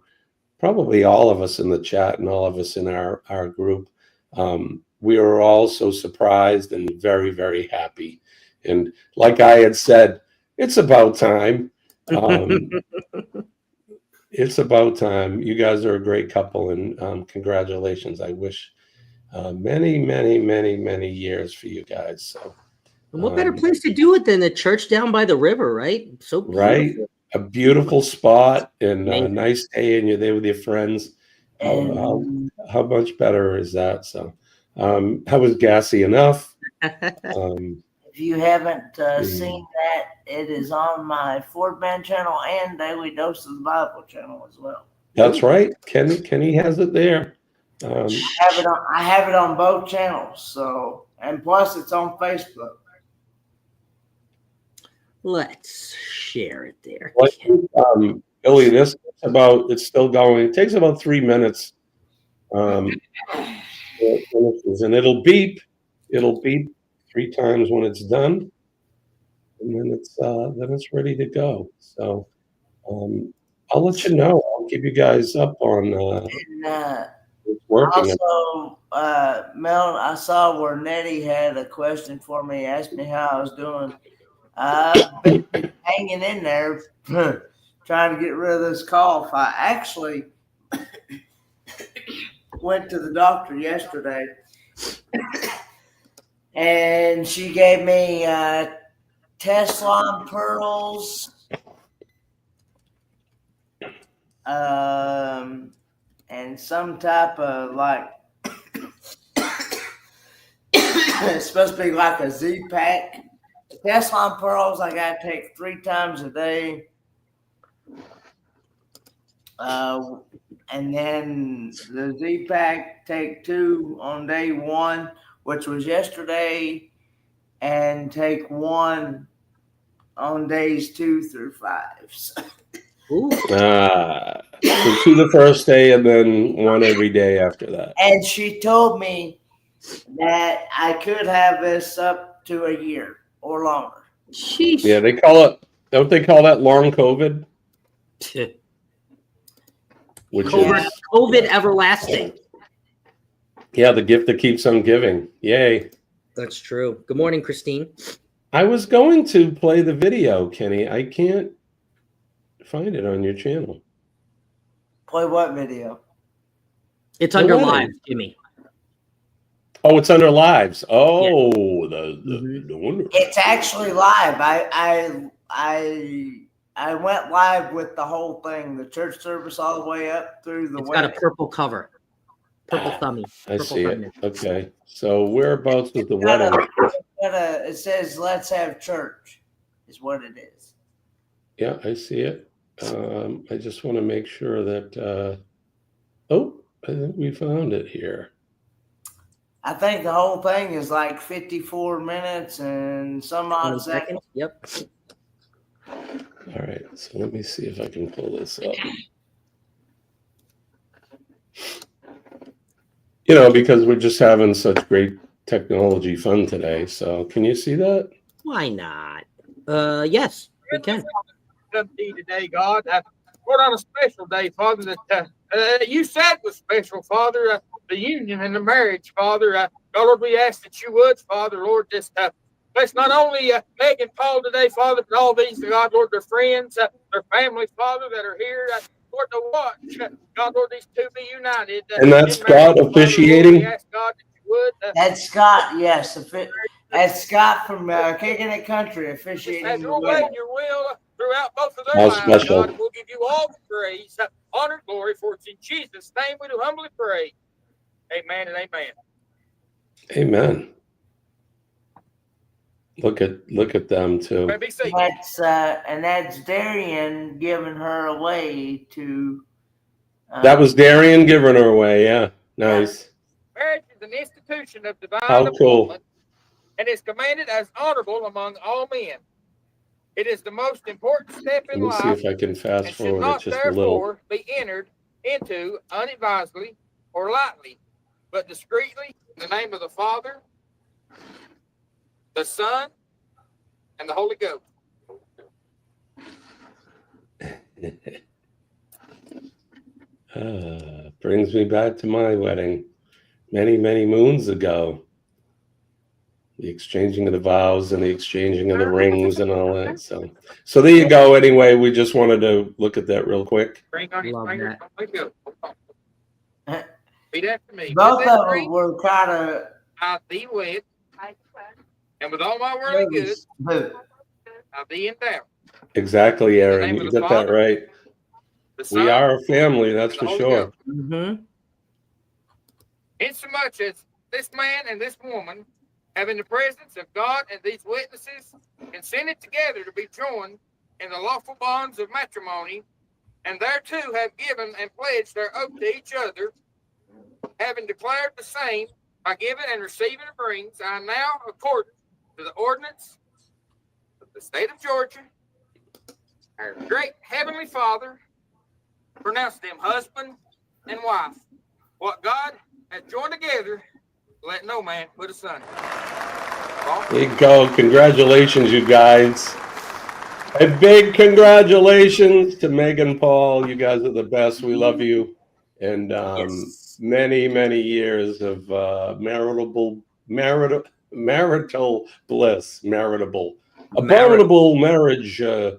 S10: probably all of us in the chat and all of us in our group. We were all so surprised and very, very happy. And like I had said, it's about time. It's about time. You guys are a great couple, and congratulations. I wish many, many, many, many years for you guys. So,
S7: And what better place to do it than the church down by the river, right? So beautiful.
S10: Right, a beautiful spot and a nice day, and you're there with your friends. How much better is that? So, how was gassy enough?
S11: If you haven't seen that, it is on my Ford Man channel and Daily Doses Bible channel as well.
S10: That's right. Kenny has it there.
S11: I have it on both channels. So, and plus it's on Facebook.
S7: Let's share it there.
S10: Well, Billy, it's still going. It takes about 3 minutes. And it'll beep 3 times when it's done, and then it's ready to go. So I'll let you know. I'll keep you guys up on it's working.
S11: Also, Mel, I saw where Nettie had a question for me, asked me how I was doing. I've been hanging in there trying to get rid of this cough. I actually went to the doctor yesterday, and she gave me Tesla pearls, and some type of like it's supposed to be like a Z-Pack. Tesla pearls I gotta take 3 times a day. And then the Z-Pack, take 2 on day 1, which was yesterday, and take 1 on days 2 through 5. So
S10: 2 the first day and then 1 every day after that.
S11: And she told me that I could have this up to a year or longer.
S7: Sheesh.
S10: Yeah, don't they call that long COVID? Which
S7: COVID everlasting.
S10: Yeah, the gift that keeps on giving. Yay.
S7: That's true. Good morning, Christine.
S10: I was going to play the video, Kenny. I can't find it on your channel.
S11: Play what video?
S7: It's under live, Jimmy.
S10: Oh, it's under lives. Oh, the wonder.
S11: It's actually live. I went live with the whole thing, the church service all the way up through the
S7: It's got a purple cover. Purple thummy.
S10: I see it. Okay. So whereabouts was the wedding?
S11: It says, "Let's have church," is what it is.
S10: Yeah, I see it. I just want to make sure that I think we found it here.
S11: I think the whole thing is like 54 minutes and some odd seconds.
S7: Yep.
S10: All right, so let me see if I can pull this up. You know, because we're just having such great technology fun today. So can you see that?
S7: Why not? Yes, we can.
S13: Today, God, we're on a special day, Father, that you said was special, Father, the union and the marriage, Father. God, Lord, we ask that you would, Father, Lord, just bless not only Meg and Paul today, Father, but all these, God, Lord, their friends, their families, Father, that are here, Lord, to watch. God, Lord, these two be united.
S10: And that's Scott officiating?
S13: Father, Lord, we ask, God, that you would.
S11: That's Scott, yes. That's Scott from Kicking It Country officiating.
S13: Have your way and your will throughout both of their
S10: How
S13: lives,
S10: special.
S13: God. We'll give you all the praise, honor, and glory, for it's in Jesus' name we do humbly pray. Amen and amen.
S10: Amen. Look at them too.
S11: That's Darian giving her away to.
S10: That was Darian giving her away. Yeah, nice.
S13: Marriage is an institution of divine
S10: How cool.
S13: appointment and is commanded as honorable among all men. It is the most important step in
S10: Let me
S13: life
S10: see if I can fast
S13: and should
S10: forward it
S13: not
S10: just a little.
S13: therefore be entered into unadvisedly or lightly, but discreetly, in the name of the Father, the Son, and the Holy Ghost.
S10: Brings me back to my wedding many, many moons ago. The exchanging of the vows and the exchanging of the rings and all that. So there you go. Anyway, we just wanted to look at that real quick.
S13: Ring on his finger. Holy Ghost. Repeat after me.
S11: Both
S13: With
S11: of
S13: this
S11: them
S13: ring,
S11: were kind of
S13: I thee wed, and with all my worldly goods, I thee endowed.
S10: Exactly, Aaron.
S13: name
S10: You
S13: of the
S10: got that
S13: Father,
S10: right.
S13: The Son,
S10: We are a family, that's
S13: and
S10: for
S13: the Holy
S10: sure.
S13: Ghost. Insomuch as this man and this woman, having the presence of God and these witnesses, consented together to be joined in the lawful bonds of matrimony, and thereto have given and pledged their oath to each other, having declared the same by giving and receiving of rings, I now, according to the ordinance of the state of Georgia, our great Heavenly Father, pronounce them husband and wife. What God has joined together, let no man put asunder.
S10: There you go. Congratulations, you guys. A big congratulations to Meg and Paul. You guys are the best. We love you. And many, many years of marital bliss, abominable marriage. I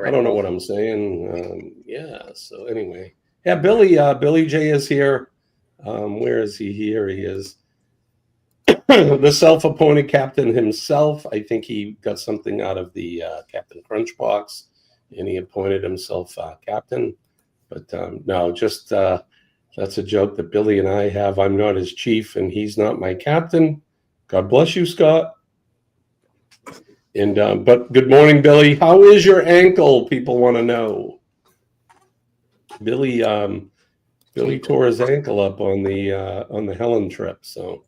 S10: don't know what I'm saying. Yeah. So anyway, yeah, Billy J is here. Where is he? Here he is. The self-appointed captain himself. I think he got something out of the Captain Crunch box, and he appointed himself captain. But no, just that's a joke that Billy and I have. I'm not his chief, and he's not my captain. God bless you, Scott. And but good morning, Billy. How is your ankle? People want to know. Billy tore his ankle up on the Helen trip. So,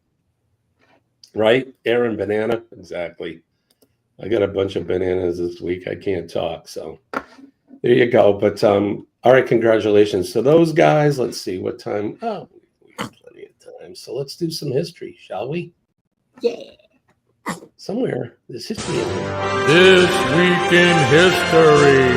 S10: right, Aaron, banana, exactly. I got a bunch of bananas this week. I can't talk, so there you go. But all right, congratulations to those guys. Let's see what time. Oh, we have plenty of time. So let's do some history, shall we?
S4: Yeah.
S10: Somewhere there's history in here.
S12: This Week in History.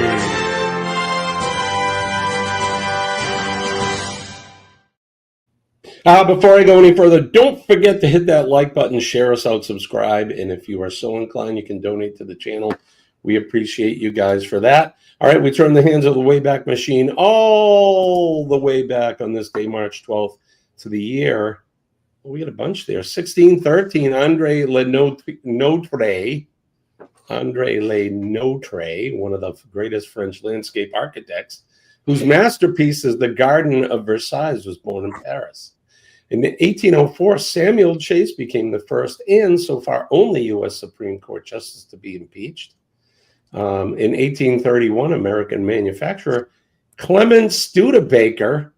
S10: Before I go any further, don't forget to hit that like button, share us out, subscribe, and if you are so inclined, you can donate to the channel. We appreciate you guys for that. All right, we turn the hands of the Wayback Machine all the way back on this day, March 12th, to the year. We got a bunch there. 1613, André Le Nôtre, one of the greatest French landscape architects, whose masterpiece is the Garden of Versailles, was born in Paris. In 1804, Samuel Chase became the first and so far only U.S. Supreme Court justice to be impeached. In 1831, American manufacturer Clement Studebaker,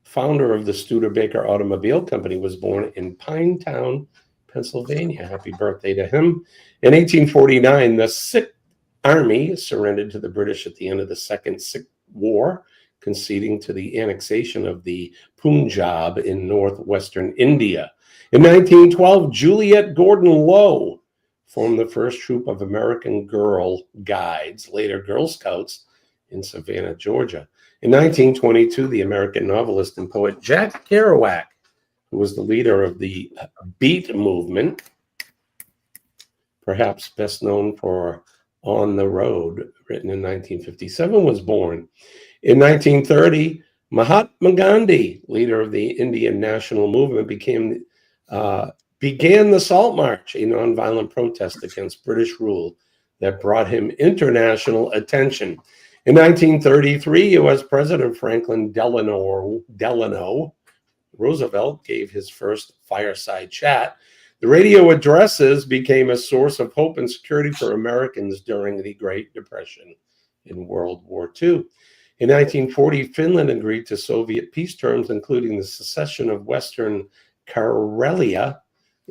S10: founder of the Studebaker Automobile Company, was born in Pinetown, Pennsylvania. Happy birthday to him. In 1849, the Sikh Army surrendered to the British at the end of the Second Sikh War, conceding to the annexation of the Punjab in northwestern India. In 1912, Juliet Gordon Low formed the first troop of American Girl Guides, later Girl Scouts, in Savannah, Georgia. In 1922, the American novelist and poet Jack Kerouac, who was the leader of the Beat movement, perhaps best known for On the Road, written in 1957, was born. In 1930, Mahatma Gandhi, leader of the Indian national movement, began the Salt March, a nonviolent protest against British rule that brought him international attention. In 1933, U.S. President Franklin Delano Roosevelt gave his first fireside chat. The radio addresses became a source of hope and security for Americans during the Great Depression in World War II. In 1940, Finland agreed to Soviet peace terms, including the secession of Western Karelia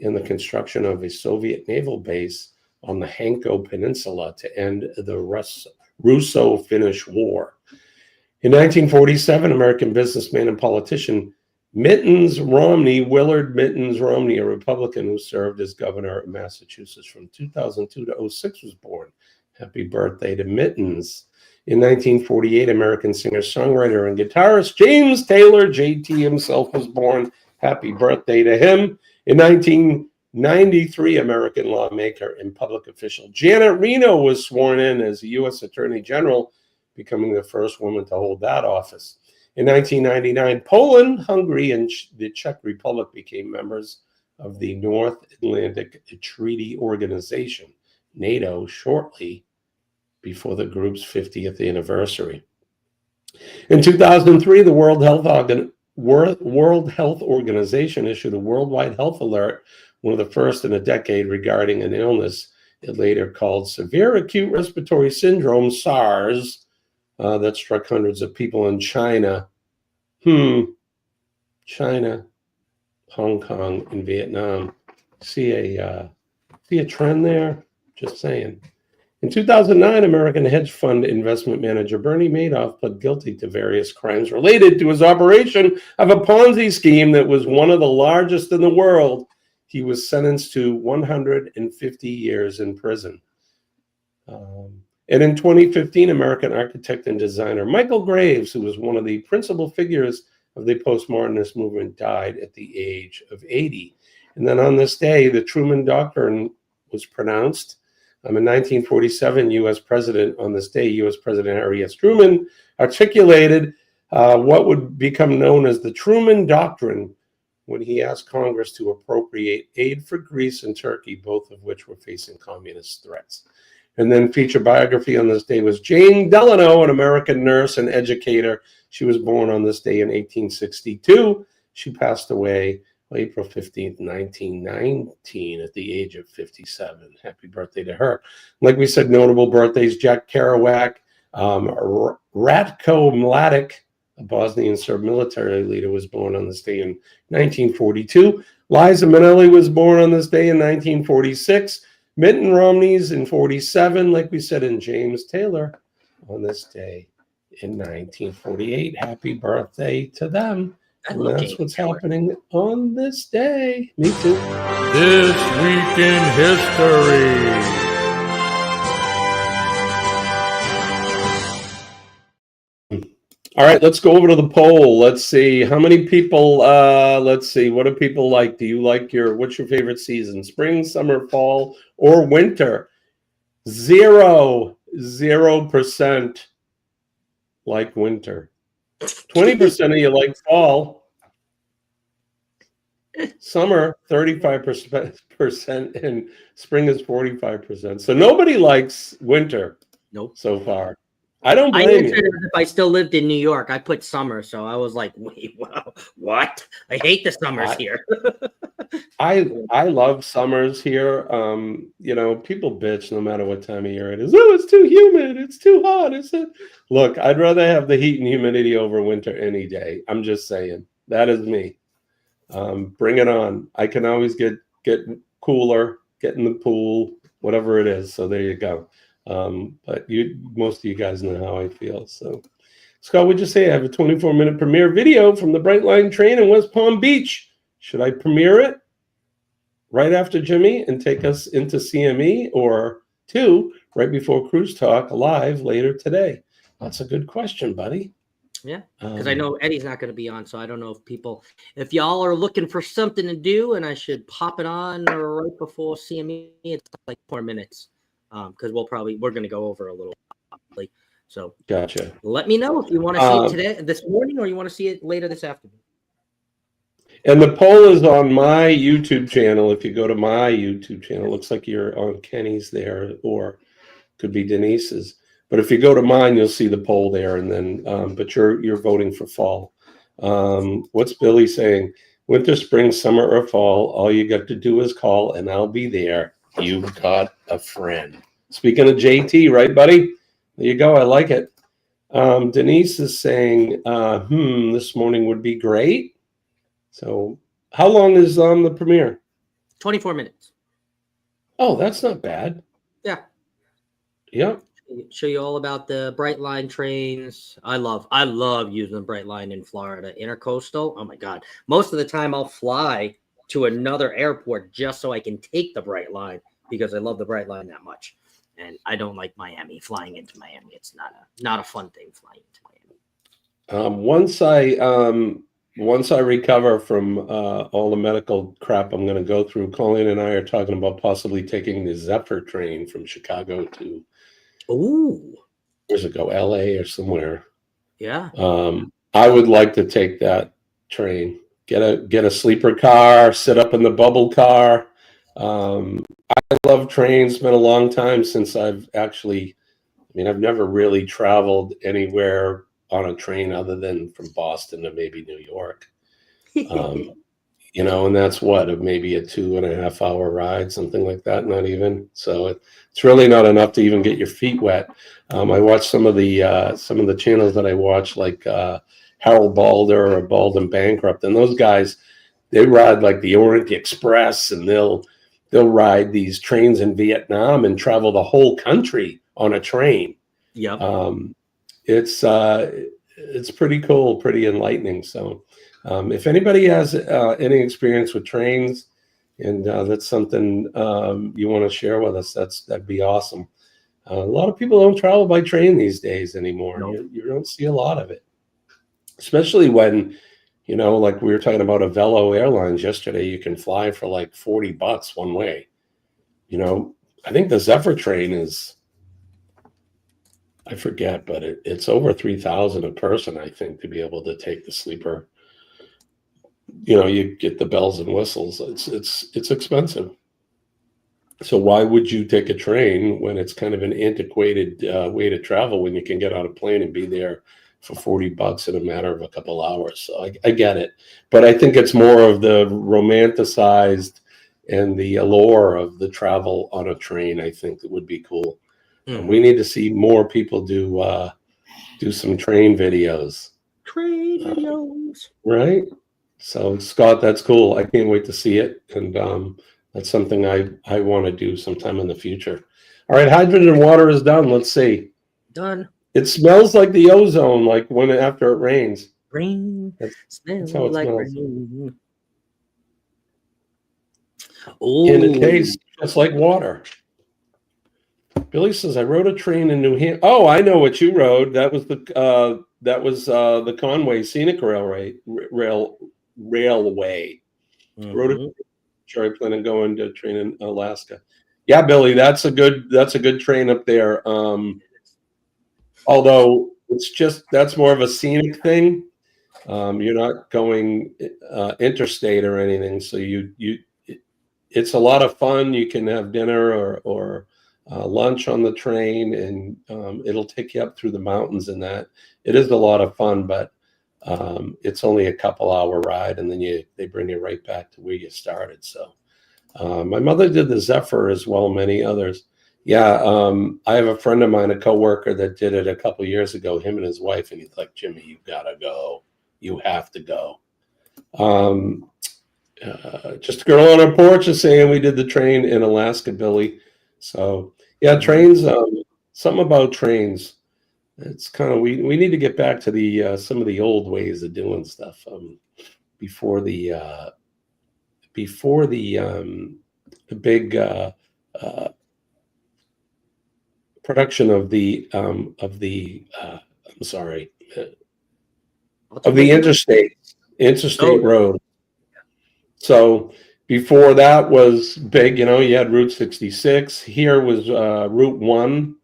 S10: and the construction of a Soviet naval base on the Hanko Peninsula to end the Russo-Finnish War. In 1947, American businessman and politician Mittens Romney, Willard Mittens Romney, a Republican who served as governor of Massachusetts from 2002 to 06, was born. Happy birthday to Mittens. In 1948, American singer, songwriter, and guitarist James Taylor, JT himself, was born. Happy birthday to him. In 1993, American lawmaker and public official Janet Reno was sworn in as the U.S. Attorney General, becoming the first woman to hold that office. In 1999, Poland, Hungary, and the Czech Republic became members of the North Atlantic Treaty Organization, NATO, shortly before the group's 50th anniversary. In 2003, the World Health Organization issued a worldwide health alert, one of the first in a decade, regarding an illness it later called severe acute respiratory syndrome, SARS, that struck hundreds of people in China, China, Hong Kong, and Vietnam. See a trend there? Just saying. In 2009, American hedge fund investment manager Bernie Madoff pled guilty to various crimes related to his operation of a Ponzi scheme that was one of the largest in the world. He was sentenced to 150 years in prison. And in 2015, American architect and designer Michael Graves, who was one of the principal figures of the postmodernist movement, died at the age of 80. And then on this day, the Truman Doctrine was pronounced. In 1947, U.S. President, on this day, U.S. President Harry S. Truman articulated what would become known as the Truman Doctrine when he asked Congress to appropriate aid for Greece and Turkey, both of which were facing communist threats. And then feature biography on this day was Jane Delano, an American nurse and educator. She was born on this day in 1862. She passed away April 15th, 1919, at the age of 57. Happy birthday to her. Like we said, notable birthdays: Jack Kerouac, Ratko Mladic, a Bosnian Serb military leader, was born on this day in 1942. Liza Minnelli was born on this day in 1946. Mitt Romney's in 47, like we said, and James Taylor on this day in 1948. Happy birthday to them. And that's what's happening on this day. Me too.
S12: This Week in History.
S10: All right, let's go over to the poll. Let's see how many people, let's see, what do people like? Do you like what's your favorite season? Spring, summer, fall, or winter? 0% like winter. 20% of you like fall. Summer, 35%, and spring is 45%. So nobody likes winter.
S7: Nope.
S10: So far. I don't blame
S7: I answered
S10: you.
S7: if I still lived in New York. I put summer, so I was like, wait, wow, what? I hate the summers here.
S10: I love summers here. You know, people bitch no matter what time of year it is. Oh, it's too humid. It's too hot. Look, I'd rather have the heat and humidity over winter any day. I'm just saying. That is me. Bring it on. I can always get cooler, get in the pool, whatever it is. So there you go. But most of you guys know how I feel. So, Scott, would you say I have a 24-minute premiere video from the Brightline train in West Palm Beach? Should I premiere it right after Jimmy and take us into CME, or 2 right before Cruise Talk live later today? That's a good question, buddy.
S7: Yeah, because I know Eddie's not going to be on, so I don't know if y'all are looking for something to do and I should pop it on right before CME. It's like 4 minutes. Because we're going to go over a little bit. So
S10: gotcha.
S7: Let me know if you want to see it this morning, or you want to see it later this afternoon.
S10: And the poll is on my YouTube channel. If you go to my YouTube channel, it looks like you're on Kenny's there, or could be Denise's. But if you go to mine, you'll see the poll there. And then, but you're voting for fall. What's Billy saying? Winter, spring, summer, or fall? All you got to do is call, and I'll be there. You've got a friend. Speaking of JT, right, buddy? There you go. I like it. Denise is saying, this morning would be great. So how long is the premiere?
S7: 24 minutes.
S10: Oh, that's not bad.
S7: Yeah.
S10: Yep.
S7: show you all about the Brightline trains. I love using the Brightline in Florida. Intercoastal. Oh my God. Most of the time I'll fly to another airport just so I can take the Brightline because I love the Brightline that much. And I don't like Miami, flying into Miami. It's not a fun thing flying into Miami.
S10: Once I recover from all the medical crap I'm going to go through, Colleen and I are talking about possibly taking the Zephyr train from Chicago to where's it go, LA or somewhere.
S7: Yeah.
S10: I would like to take that train. Get a sleeper car, sit up in the bubble car. I love trains. It's been a long time since I've never really traveled anywhere on a train other than from Boston to maybe New York. And that's maybe a 2.5 hour ride, something like that, not even. So it's really not enough to even get your feet wet. I watch some of the channels that I watch, like Harold Balder or Bald and Bankrupt, and those guys, they ride like the Orient Express, and they'll ride these trains in Vietnam and travel the whole country on a train.
S7: Yeah.
S10: It's pretty cool, pretty enlightening. So if anybody has any experience with trains and that's something you want to share with us, that'd be awesome. A lot of people don't travel by train these days anymore.
S7: No.
S10: You don't see a lot of it, especially when, like we were talking about Avelo Airlines yesterday, you can fly for like $40 one way. I think the Zephyr train is, I forget, but it's over $3,000 a person, I think, to be able to take the sleeper. You get the bells and whistles. It's expensive. So why would you take a train when it's kind of an antiquated way to travel, when you can get on a plane and be there for $40 in a matter of a couple hours? So I get it, but I think it's more of the romanticized and the allure of the travel on a train. I think that would be cool. We need to see more people do some train videos. Right? So Scott, that's cool. I can't wait to see it, and that's something I want to do sometime in the future. All right, hydrogen water is done. Let's see.
S7: Done.
S10: It smells like the ozone, like after it rains.
S7: Rain.
S10: That's how it
S7: like
S10: smells.
S7: rain.
S10: And it tastes just like water. Billy says, I rode a train in New Hampshire. Oh, I know what you rode. That was the Conway Scenic Railway. Rode a sure I plan on going to train in Alaska. Yeah, Billy, that's a good train up there. Although that's more of a scenic thing. You're not going interstate or anything, so it's a lot of fun. You can have dinner or lunch on the train, and it'll take you up through the mountains, and that it is a lot of fun, but it's only a couple hour ride, and then they bring you right back to where you started. So my mother did the Zephyr as well, many others. Yeah, I have a friend of mine, a coworker, that did it a couple years ago, him and his wife, and he's like, Jimmy, you gotta go. You have to go. Just a girl on our porch is saying we did the train in Alaska, Billy. So yeah, trains, something about trains. It's kind of, we need to get back to the some of the old ways of doing stuff before the big production of the interstate road. So before that was big, you had Route 66. Here was Route 1,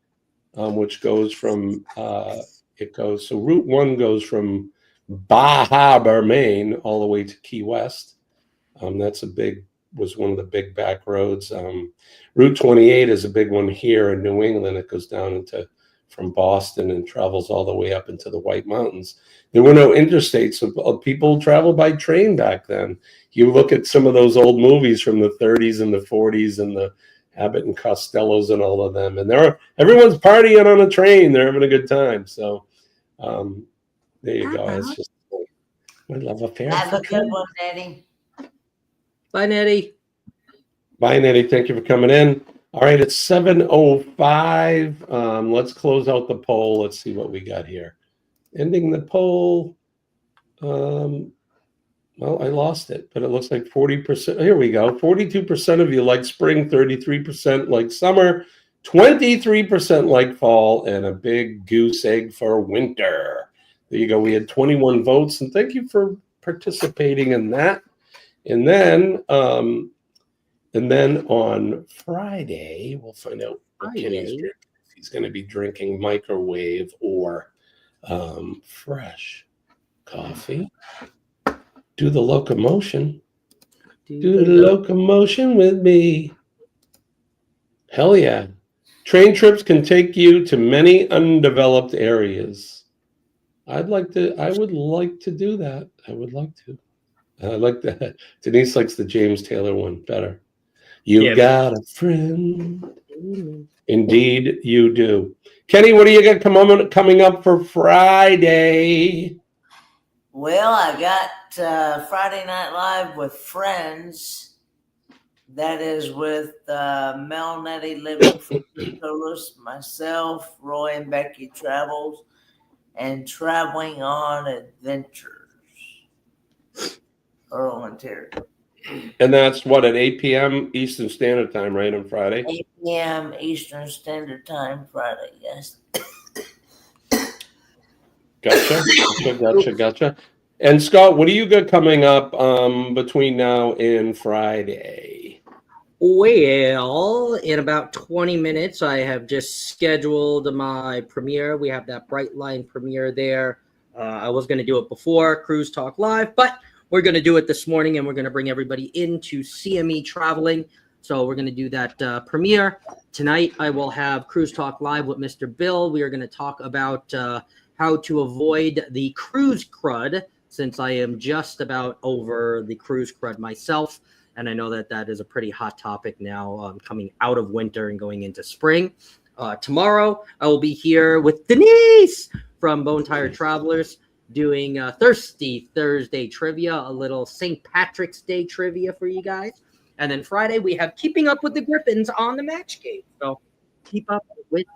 S10: which goes from so Route 1 goes from Bar Harbor, Maine, all the way to Key West. Was one of the big back roads. Route 28 is a big one here in New England. It goes down from Boston and travels all the way up into the White Mountains. There were no interstates, so people traveled by train back then. You look at some of those old movies from the 30s and the 40s and the Abbott and Costellos and all of them, and everyone's partying on a train. They're having a good time. So there you go. It's just my love affair.
S11: Have a good one, Nettie.
S7: Bye, Nettie.
S10: Bye, Nettie. Thank you for coming in. All right, it's 7:05. Let's close out the poll. Let's see what we got here. Ending the poll. Well, I lost it, but it looks like 40%. Here we go. 42% of you like spring, 33% like summer, 23% like fall, and a big goose egg for winter. There you go. We had 21 votes, and thank you for participating in that. And then on Friday, we'll find out what Kenny's drinking. If he's going to be drinking microwave or fresh coffee. Do the locomotion. Do the locomotion with me. Hell yeah. Train trips can take you to many undeveloped areas. I would like to do that. I would like to. I like that. Denise likes the James Taylor one better. You got a friend. Indeed, you do. Kenny, what do you got coming up for Friday?
S11: Well, I got Friday Night Live with Friends. That is with Mel Nettie living for Nicholas, myself, Roy and Becky Travels, and Traveling on Adventures. Earl and Terry.
S10: And that's what, at 8 p.m. Eastern Standard Time, right, on Friday?
S11: 8 p.m. Eastern Standard Time, Friday, yes.
S10: Gotcha. And Scott, what do you got coming up between now and Friday?
S7: Well, in about 20 minutes, I have just scheduled my premiere. We have that Bright Line premiere there. I was going to do it before Cruise Talk Live, but we're going to do it this morning, and we're going to bring everybody into CME Traveling. So we're going to do that premiere. Tonight, I will have Cruise Talk Live with Mr. Bill. We are going to talk about how to avoid the cruise crud, since I am just about over the cruise crud myself. And I know that that is a pretty hot topic now, coming out of winter and going into spring. Tomorrow, I will be here with Denise from Bone Tired Travelers doing Thirsty Thursday trivia, a little St. Patrick's Day trivia for you guys. And then Friday, we have Keeping Up with the Griffins on the match game. So keep up with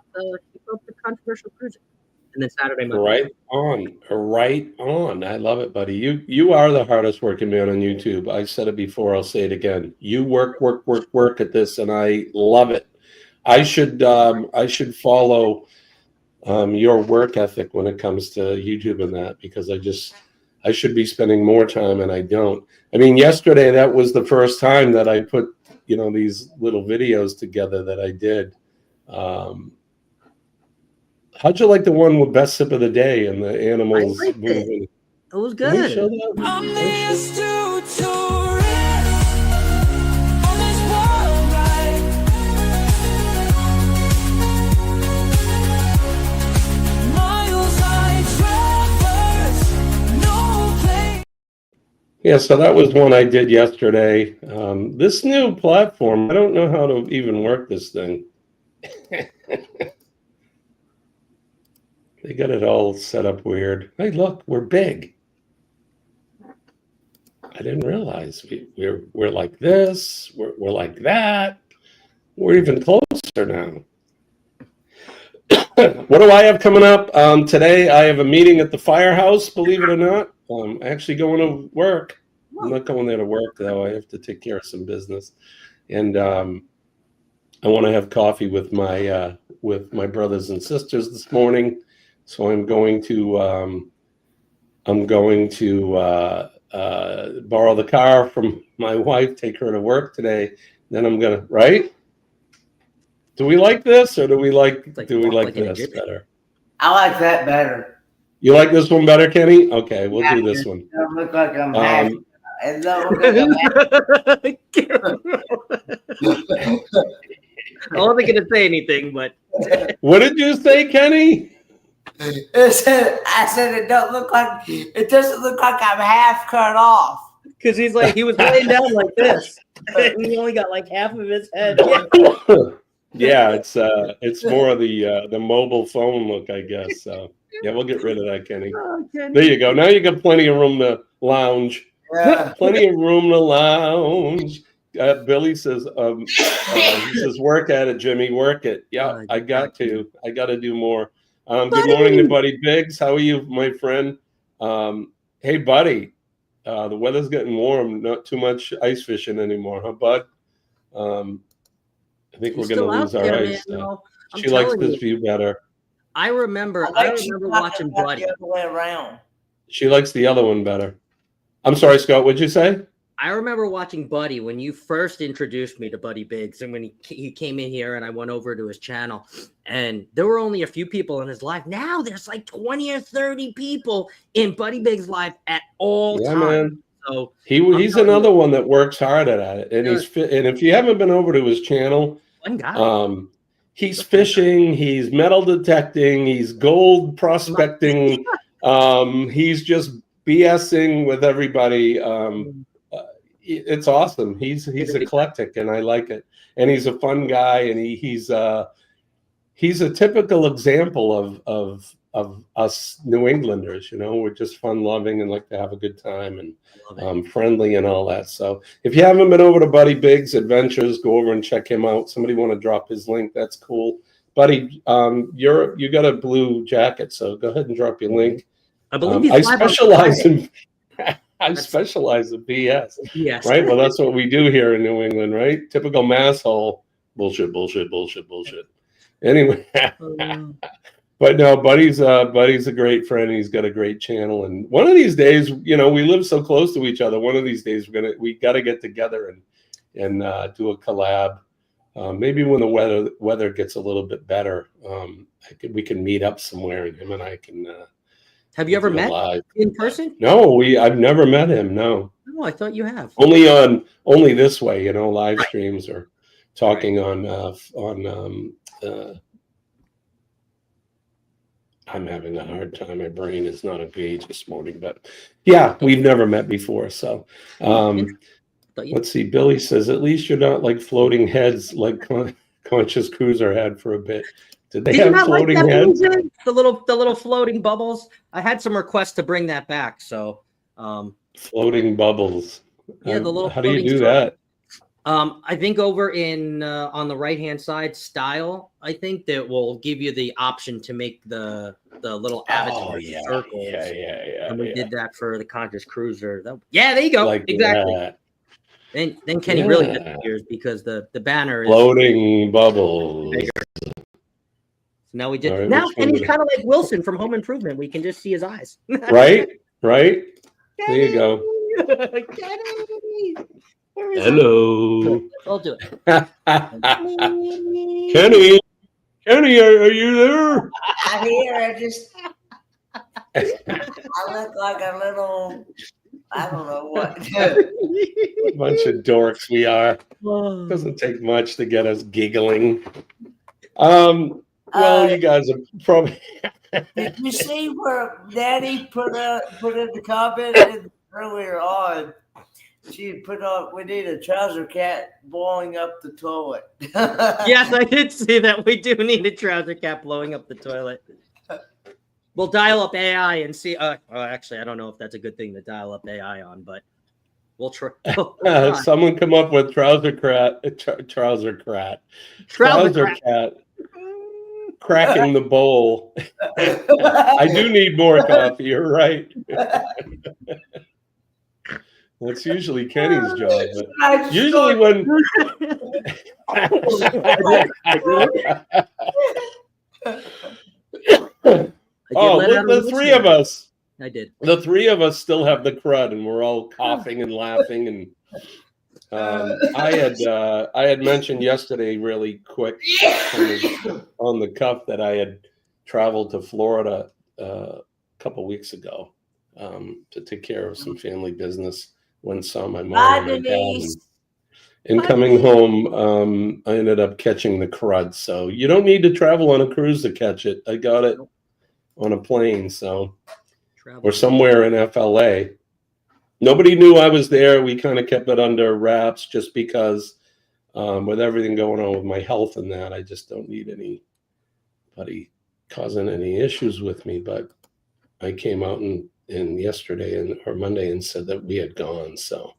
S7: controversial cruising. And then Saturday, Monday.
S10: Right on. I love it, buddy. You are the hardest working man on YouTube. I said it before. I'll say it again. You work at this, and I love it. I should follow your work ethic when it comes to YouTube and that, because I should be spending more time and I don't. I mean, yesterday that was the first time that I put these little videos together that I did. How'd you like the one with best sip of the day and the animals moving?
S7: It was good.
S10: Can we show that?
S1: I'm the astute tourist on this world ride. Miles I traverse, no place.
S10: Yeah, so that was one I did yesterday. This new platform, I don't know how to even work this thing. They got it all set up weird. Hey, look, we're big. I didn't realize we're like this. We're like that. We're even closer now. What do I have coming up? Today I have a meeting at the firehouse, believe it or not. I'm actually going to work. I'm not going there to work, though. I have to take care of some business. And I want to have coffee with my brothers and sisters this morning. So I'm going to borrow the car from my wife, take her to work today. Then I'm gonna, right? Do we like this, or do we like this better?
S11: I like that better.
S10: You like this one better, Kenny? Okay, we'll do this one.
S11: It don't look like I'm happy. It don't look like I'm happy.
S7: I wasn't going to say anything, but...
S10: What did you say, Kenny?
S11: I said it doesn't look like I'm half cut off.
S7: Because he was laying down like this. And he only got like half of his head.
S10: Yeah, it's more of the mobile phone look, I guess. So yeah, we'll get rid of that, Kenny.
S7: Oh, Kenny.
S10: There you go. Now you got plenty of room to lounge.
S11: Yeah.
S10: Plenty of room to lounge. Billy says, he says, work at it, Jimmy, work it. Yeah, I got to do more. Good morning to Buddy Biggs. How are you, my friend? Hey, Buddy, the weather's getting warm. Not too much ice fishing anymore, huh, Bud? I think we're going to lose our ice. She likes this view better.
S7: I remember watching Buddy.
S11: The other way around.
S10: She likes the other one better. I'm sorry, Scott, what'd you say?
S7: I remember watching Buddy when you first introduced me to Buddy Biggs, and when he came in here and I went over to his channel, and there were only a few people in his live. Now there's like 20 or 30 people in Buddy Biggs live at all times.
S10: Man.
S7: So
S10: he's another one that works hard at it, and and if you haven't been over to his channel,
S7: one guy.
S10: He's fishing, he's metal detecting, he's gold prospecting, he's just BSing with everybody. It's awesome. He's eclectic, and I like it. And he's a fun guy, and he's a typical example of us New Englanders. You know, we're just fun loving and like to have a good time and friendly and all that. So if you haven't been over to Buddy Biggs Adventures, go over and check him out. Somebody want to drop his link? That's cool. Buddy, you got a blue jacket, so go ahead and drop your link.
S7: I believe
S10: I specialize in BS.
S7: Yes.
S10: Right? Well, that's what we do here in New England, right? Typical masshole. Bullshit. Anyway. But no, Buddy's a great friend. He's got a great channel. And one of these days, you know, we live so close to each other. One of these days we got to get together and do a collab. Maybe when the weather gets a little bit better, we can meet up somewhere, and him and I can
S7: have you ever met in person?
S10: No, I've never met him. No.
S7: Oh, I thought you have.
S10: Only this way, you know, live streams or talking on. I'm having a hard time. My brain is not engaged this morning, but yeah, we've never met before. So, let's see. Billy says, at least you're not like floating heads like Conscious Cruiser had for a bit. Did they have floating heads?
S7: The little floating bubbles. I had some requests to bring that back. So,
S10: floating bubbles.
S7: Yeah, the little.
S10: How do you do that?
S7: I think over in on the right hand side, style. I think that will give you the option to make the little avatar circles.
S10: Yeah.
S7: And we did that for the Conscious Cruiser. There you go.
S10: Like
S7: exactly.
S10: That.
S7: Then Kenny really disappears because the banner is
S10: floating bubbles.
S7: Now we did. Now Kenny's kind of like Wilson from Home Improvement. We can just see his eyes.
S10: Right. There you go.
S7: Kenny.
S10: Hello.
S7: I'll do it.
S10: Kenny, are you there?
S11: I'm here. I look like a little. I don't know what.
S10: A bunch of dorks we are. Doesn't take much to get us giggling. Well, you guys are probably.
S11: Did you see where Daddy put in the comment earlier on? She put up, we need a trouser cat blowing up the toilet.
S7: Yes, I did see that. We do need a trouser cat blowing up the toilet. We'll dial up AI and see. Actually, I don't know if that's a good thing to dial up AI on, but we'll try.
S10: Someone come up with trouser cat. Cracking the bowl. I do need more coffee. You're right. That's usually Kenny's job. But usually when the three of us.
S7: I did.
S10: The three of us still have the crud, and we're all coughing and laughing. And I had mentioned yesterday, really quick, on the cuff, that I had traveled to Florida a couple weeks ago to take care of some family business. When saw my mom and my dad, and coming home, I ended up catching the crud. So you don't need to travel on a cruise to catch it. I got it on a plane. So we're somewhere in FLA. Nobody knew I was there. We kind of kept it under wraps just because with everything going on with my health and that, I just don't need anybody causing any issues with me. But I came out and yesterday or Monday and said that we had gone. So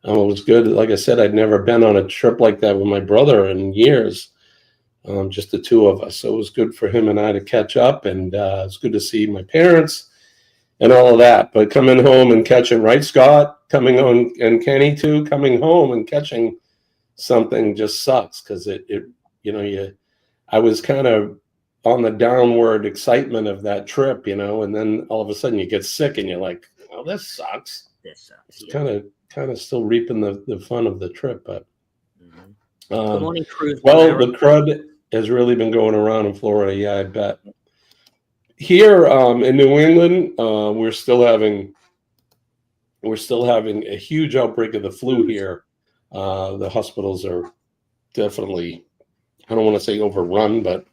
S10: It was good. Like I said, I'd never been on a trip like that with my brother in years. Just the two of us. So it was good for him and I to catch up, and it's good to see my parents and all of that. But coming home and catching, right, Scott? Coming on, and Kenny too, coming home and catching something just sucks, because I was kind of on the downward excitement of that trip, and then all of a sudden you get sick and you're like, oh, this sucks.
S7: This sucks.
S10: It's kind of still reaping the fun of the trip, but
S7: Good morning, Cruz.
S10: well, the crud has really been going around in Florida. Yeah, I bet. Here in New England, we're still having a huge outbreak of the flu here. The hospitals are definitely, I don't want to say overrun, but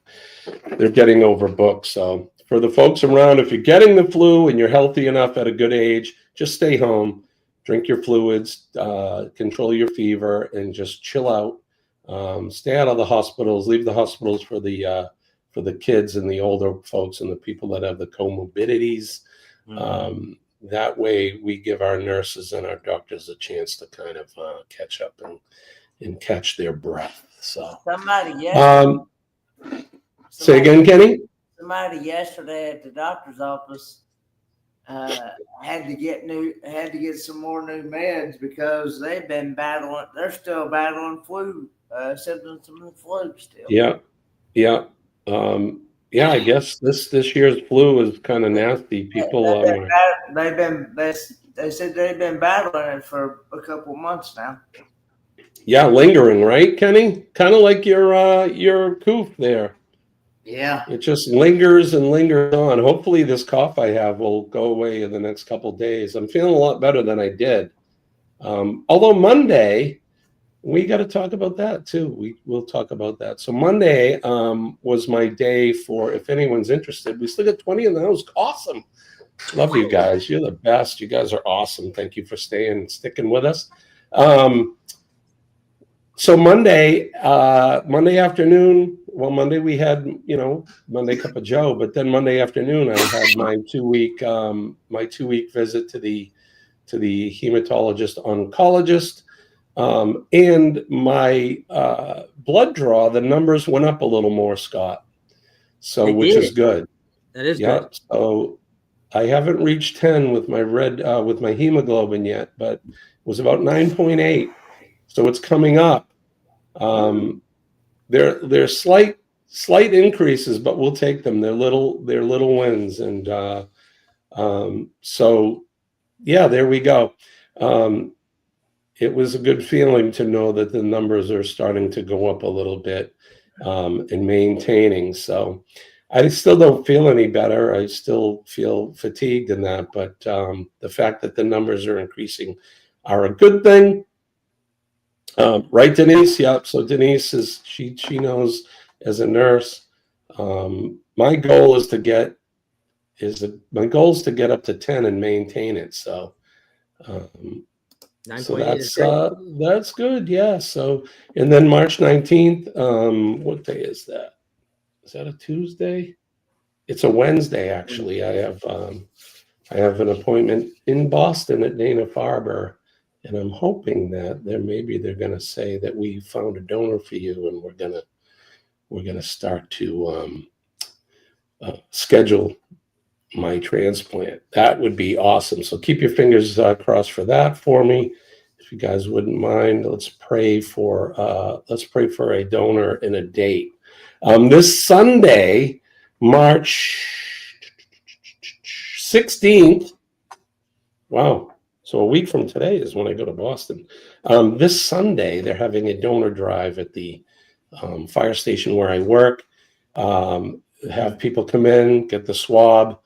S10: they're getting overbooked. So for the folks around, if you're getting the flu and you're healthy enough at a good age, just stay home, drink your fluids, control your fever, and just chill out. Stay out of the hospitals. Leave the hospitals for the kids and the older folks and the people that have the comorbidities. That way we give our nurses and our doctors a chance to kind of catch up and catch their breath. So
S11: Somebody yesterday.
S10: Say again, Kenny?
S11: Somebody yesterday at the doctor's office had to get some more new meds because they're still battling flu symptoms from the flu still.
S10: Yeah. I guess this year's flu is kind of nasty. People
S11: they said they've been battling it for a couple months now.
S10: Yeah, lingering, right, Kenny? Kind of like your coof there.
S11: Yeah.
S10: It just lingers and lingers on. Hopefully this cough I have will go away in the next couple days. I'm feeling a lot better than I did. Although Monday, we got to talk about that too. We'll talk about that. So Monday was my day for, if anyone's interested, we still got 20 in the house. Awesome. Love you guys. You're the best. You guys are awesome. Thank you for sticking with us. So Monday afternoon, Monday we had, Monday Cup of Joe, but then Monday afternoon I had my 2-week visit to the hematologist oncologist, and my blood draw, the numbers went up a little more, Scott. So which is good.
S7: That is good.
S10: So I haven't reached 10 with my with my hemoglobin yet, but it was about 9.8. So it's coming up. They're slight increases, but we'll take them. They're little wins, and so yeah, there we go. It was a good feeling to know that the numbers are starting to go up a little bit and maintaining. So I still don't feel any better. I still feel fatigued in that, but the fact that the numbers are increasing are a good thing. Right, Denise? Yep. So Denise she knows as a nurse. My goal is to get up to 10 and maintain it. So, that's good. Yeah. So, and then March 19th, what day is that? Is that a Tuesday? It's a Wednesday, actually. I have an appointment in Boston at Dana-Farber. And I'm hoping that they're going to say that we found a donor for you, and we're gonna start to schedule my transplant. That would be awesome. So keep your fingers crossed for that for me, if you guys wouldn't mind. Let's pray for a donor and a date. This Sunday, March 16th. Wow. So a week from today is when I go to Boston. This Sunday, they're having a donor drive at the fire station where I work. Have people come in, get the swab.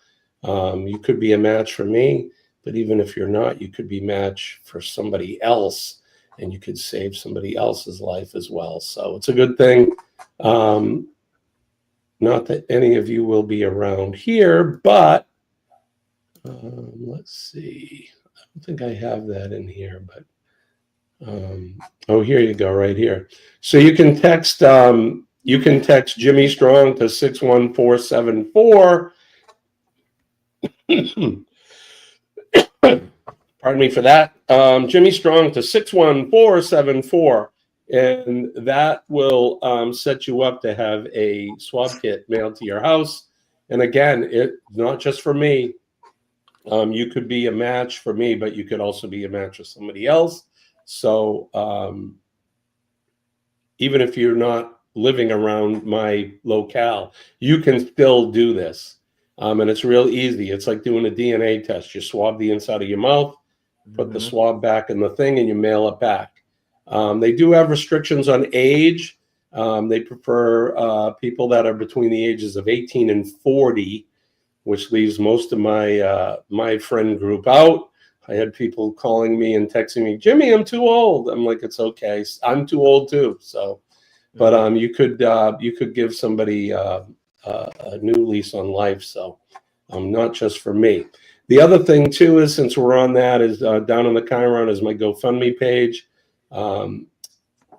S10: You could be a match for me, but even if you're not, you could be a match for somebody else, and you could save somebody else's life as well. So it's a good thing. Not that any of you will be around here, but let's see. I think I have that in here, but here you go, right here. So you can text Jimmy Strong to 61474. Pardon me for that. Jimmy Strong to 61474, and that will set you up to have a swab kit mailed to your house. And again, it's not just for me. You could be a match for me, but you could also be a match with somebody else. So even if you're not living around my locale, you can still do this. And it's real easy. It's like doing a DNA test. You swab the inside of your mouth, put the swab back in the thing, and you mail it back. They do have restrictions on age. They prefer people that are between the ages of 18 and 40, which leaves most of my my friend group out. I had people calling me and texting me, Jimmy, I'm too old. I'm like, it's okay. I'm too old too. So, but you could give somebody a new lease on life. So, not just for me. The other thing too is, since we're on that, is down on the Chiron is my GoFundMe page.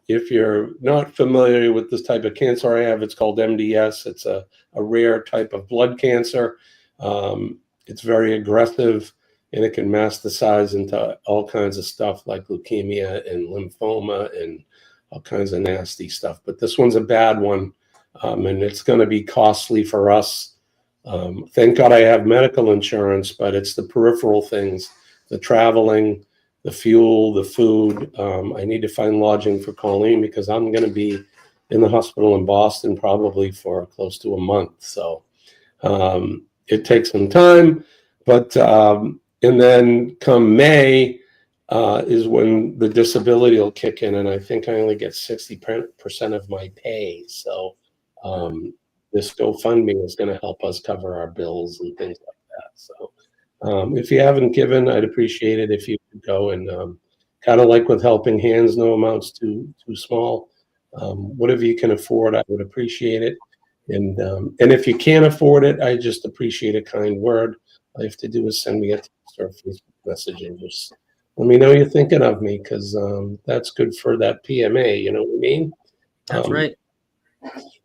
S10: If you're not familiar with this type of cancer I have, it's called MDS. It's a rare type of blood cancer. It's very aggressive, and it can metastasize into all kinds of stuff like leukemia and lymphoma and all kinds of nasty stuff. But this one's a bad one, and it's going to be costly for us. Thank God I have medical insurance, but it's the peripheral things, the traveling, the fuel, the food. I need to find lodging for Colleen because I'm going to be in the hospital in Boston probably for close to a month. So it takes some time, but and then come May is when the disability will kick in, and I think I only get 60% of my pay. So this GoFundMe is going to help us cover our bills and things like that. So if you haven't given, I'd appreciate it if you could go and kind of like with Helping Hands, no amounts too small. Whatever you can afford, I would appreciate it. And if you can't afford it, I just appreciate a kind word. All you have to do is send me a text or a Facebook message and just let me know you're thinking of me, because that's good for that PMA. You know what I mean?
S7: That's right.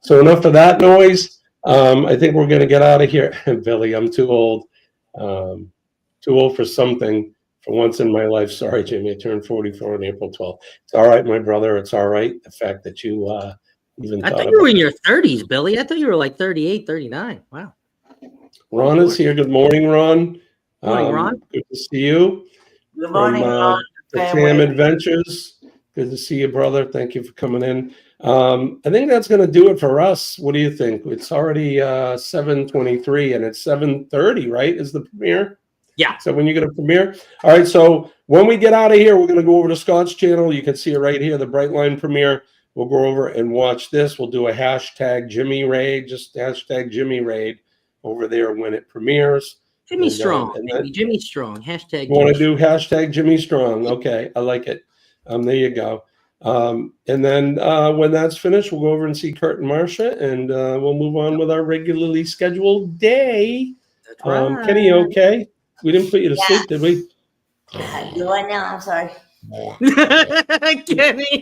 S10: So enough of that noise. I think we're going to get out of here. Billy, I'm too old. Too old for something for once in my life. Sorry, Jimmy. I turned 44 on April 12th. It's all right, my brother. It's all right. The fact that you even
S7: I thought you were in your 30s, Billy. I thought you were like 38, 39. Wow.
S10: Ron is here. Good morning, Ron.
S7: Morning, Ron.
S10: Good to see you.
S11: Good morning, Ron.
S10: The Sam Adventures. Good to see you, brother. Thank you for coming in. I think that's going to do it for us. What do you think? It's already 7:23 and it's 7:30, right? Is the premiere?
S7: Yeah.
S10: So when you get a premiere? All right. So when we get out of here, we're going to go over to Scott's channel. You can see it right here, the Brightline premiere. We'll go over and watch this. We'll do a hashtag Jimmy Raid, just hashtag Jimmy Raid over there when it premieres.
S7: Jimmy Strong, baby. Jimmy Strong. Hashtag.
S10: You want to do hashtag Jimmy Strong? Okay, I like it. There you go. And then when that's finished, we'll go over and see Kurt and Marcia, and we'll move on with our regularly scheduled day.
S7: That's right.
S10: Kenny, okay? We didn't put you to sleep, did we?
S11: Do I now? I'm sorry.
S7: Kenny.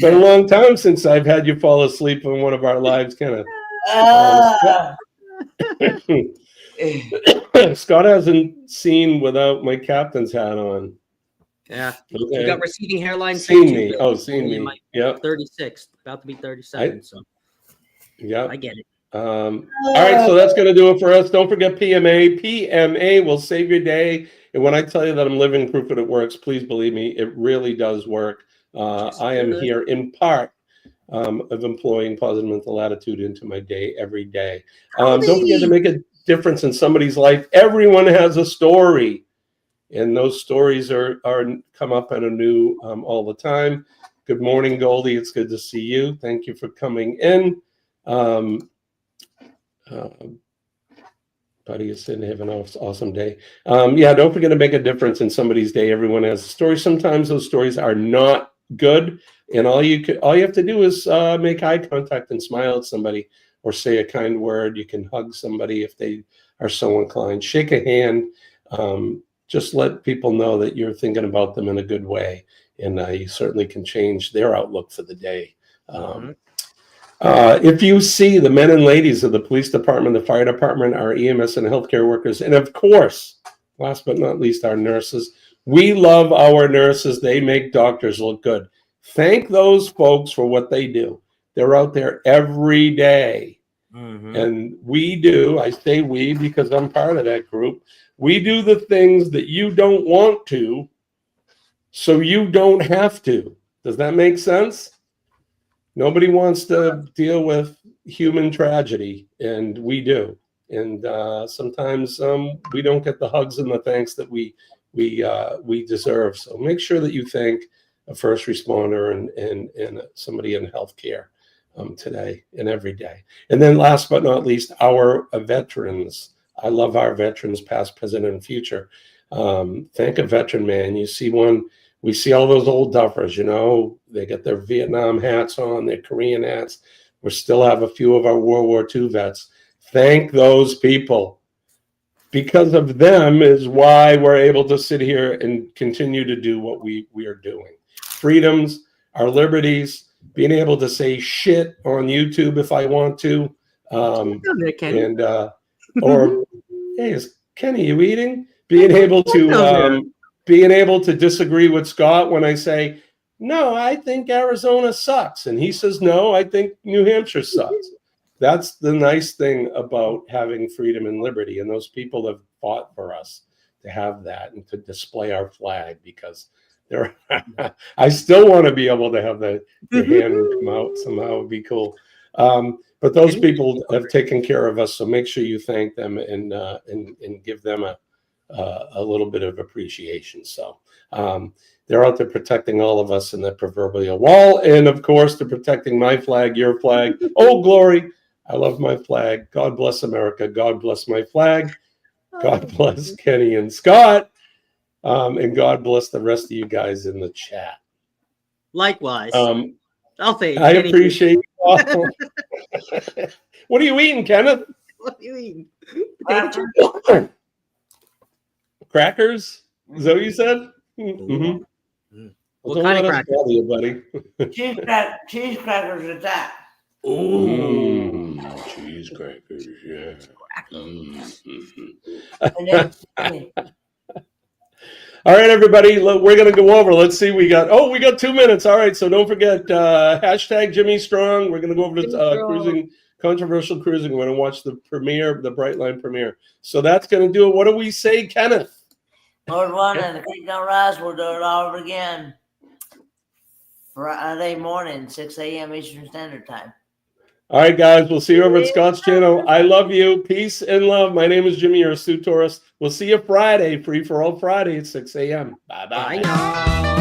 S10: Been a long time since I've had you fall asleep on one of our lives, kind of. Scott hasn't seen without my captain's hat on.
S7: Yeah.
S10: Okay.
S7: You got receding hairline.
S10: Seen me. Oh, seen me. Yeah.
S7: 36, about to be 37. So
S10: yeah,
S7: I get it.
S10: All right, so that's going to do it for us. Don't forget PMA. PMA will save your day. And when I tell you that I'm living proof that it works, please believe me, it really does work. I am here in part of employing positive mental attitude into my day every day. Don't forget to make a difference in somebody's life. Everyone has a story, and those stories are come up and anew all the time. Good morning, Goldie. It's good to see you. Thank you for coming in. Buddy is saying have an awesome day. Yeah, don't forget to make a difference in somebody's day. Everyone has a story. Sometimes those stories are not good, and all you have to do is make eye contact and smile at somebody, or say a kind word. You can hug somebody if they are so inclined. Shake a hand. Just let people know that you're thinking about them in a good way, and you certainly can change their outlook for the day. If you see the men and ladies of the police department, the fire department, our EMS and healthcare workers, and of course, last but not least, our nurses. We love our nurses. They make doctors look good. Thank those folks for what they do. They're out there every day. And we do, I say we because I'm part of that group, we do the things that you don't want to, so you don't have to. Does that make sense? Nobody wants to deal with human tragedy, and we do. And sometimes we don't get the hugs and the thanks that we deserve. So make sure that you thank a first responder and somebody in healthcare today and every day. And then last but not least, our veterans. I love our veterans, past, present, and future. Thank a veteran, man. You see one, we see all those old duffers, you know, they get their Vietnam hats on, their Korean hats. We still have a few of our World War II vets. Thank those people. Because of them is why we're able to sit here and continue to do what we are doing. Freedoms, our liberties, being able to say shit on YouTube if I want to. And or hey, is Kenny, you eating? Being able to disagree with Scott when I say, no, I think Arizona sucks. And he says, no, I think New Hampshire sucks. That's the nice thing about having freedom and liberty. And those people have fought for us to have that and to display our flag, because they're I still want to be able to have the hand come out somehow. It'd be cool. But those people have taken care of us, so make sure you thank them and give them a little bit of appreciation. So they're out there protecting all of us in that proverbial wall, and of course they're protecting my flag, your flag. Oh, glory! I love my flag. God bless America. God bless my flag. God bless Kenny and Scott, and God bless the rest of you guys in the chat.
S7: Likewise. I'll say.
S10: I appreciate you all. What are you eating, Kenneth?
S7: What are you eating?
S11: Potato
S7: chips?
S10: Crackers? Is that what you said? Mm-hmm.
S7: What kind of crackers?
S10: You, buddy.
S11: cheese crackers at that.
S10: Cheese crackers, yeah. All right, everybody, we're going to go over. Let's see. We got 2 minutes. All right, so don't forget, hashtag Jimmy Strong. We're going to go over to cruising, controversial cruising. We're going to watch the premiere, the Brightline premiere. So that's going to do it. What do we say, Kenneth?
S11: Lord willing, and the creek don't rise, we'll do it all over again. Friday morning, 6 a.m. Eastern Standard Time.
S10: All right, guys, we'll see you over at Scott's channel. I love you. Peace and love. My name is Jimmy, your astute tourist. We'll see you Friday, Free for All Friday at 6 a.m. Bye-bye.
S7: Bye.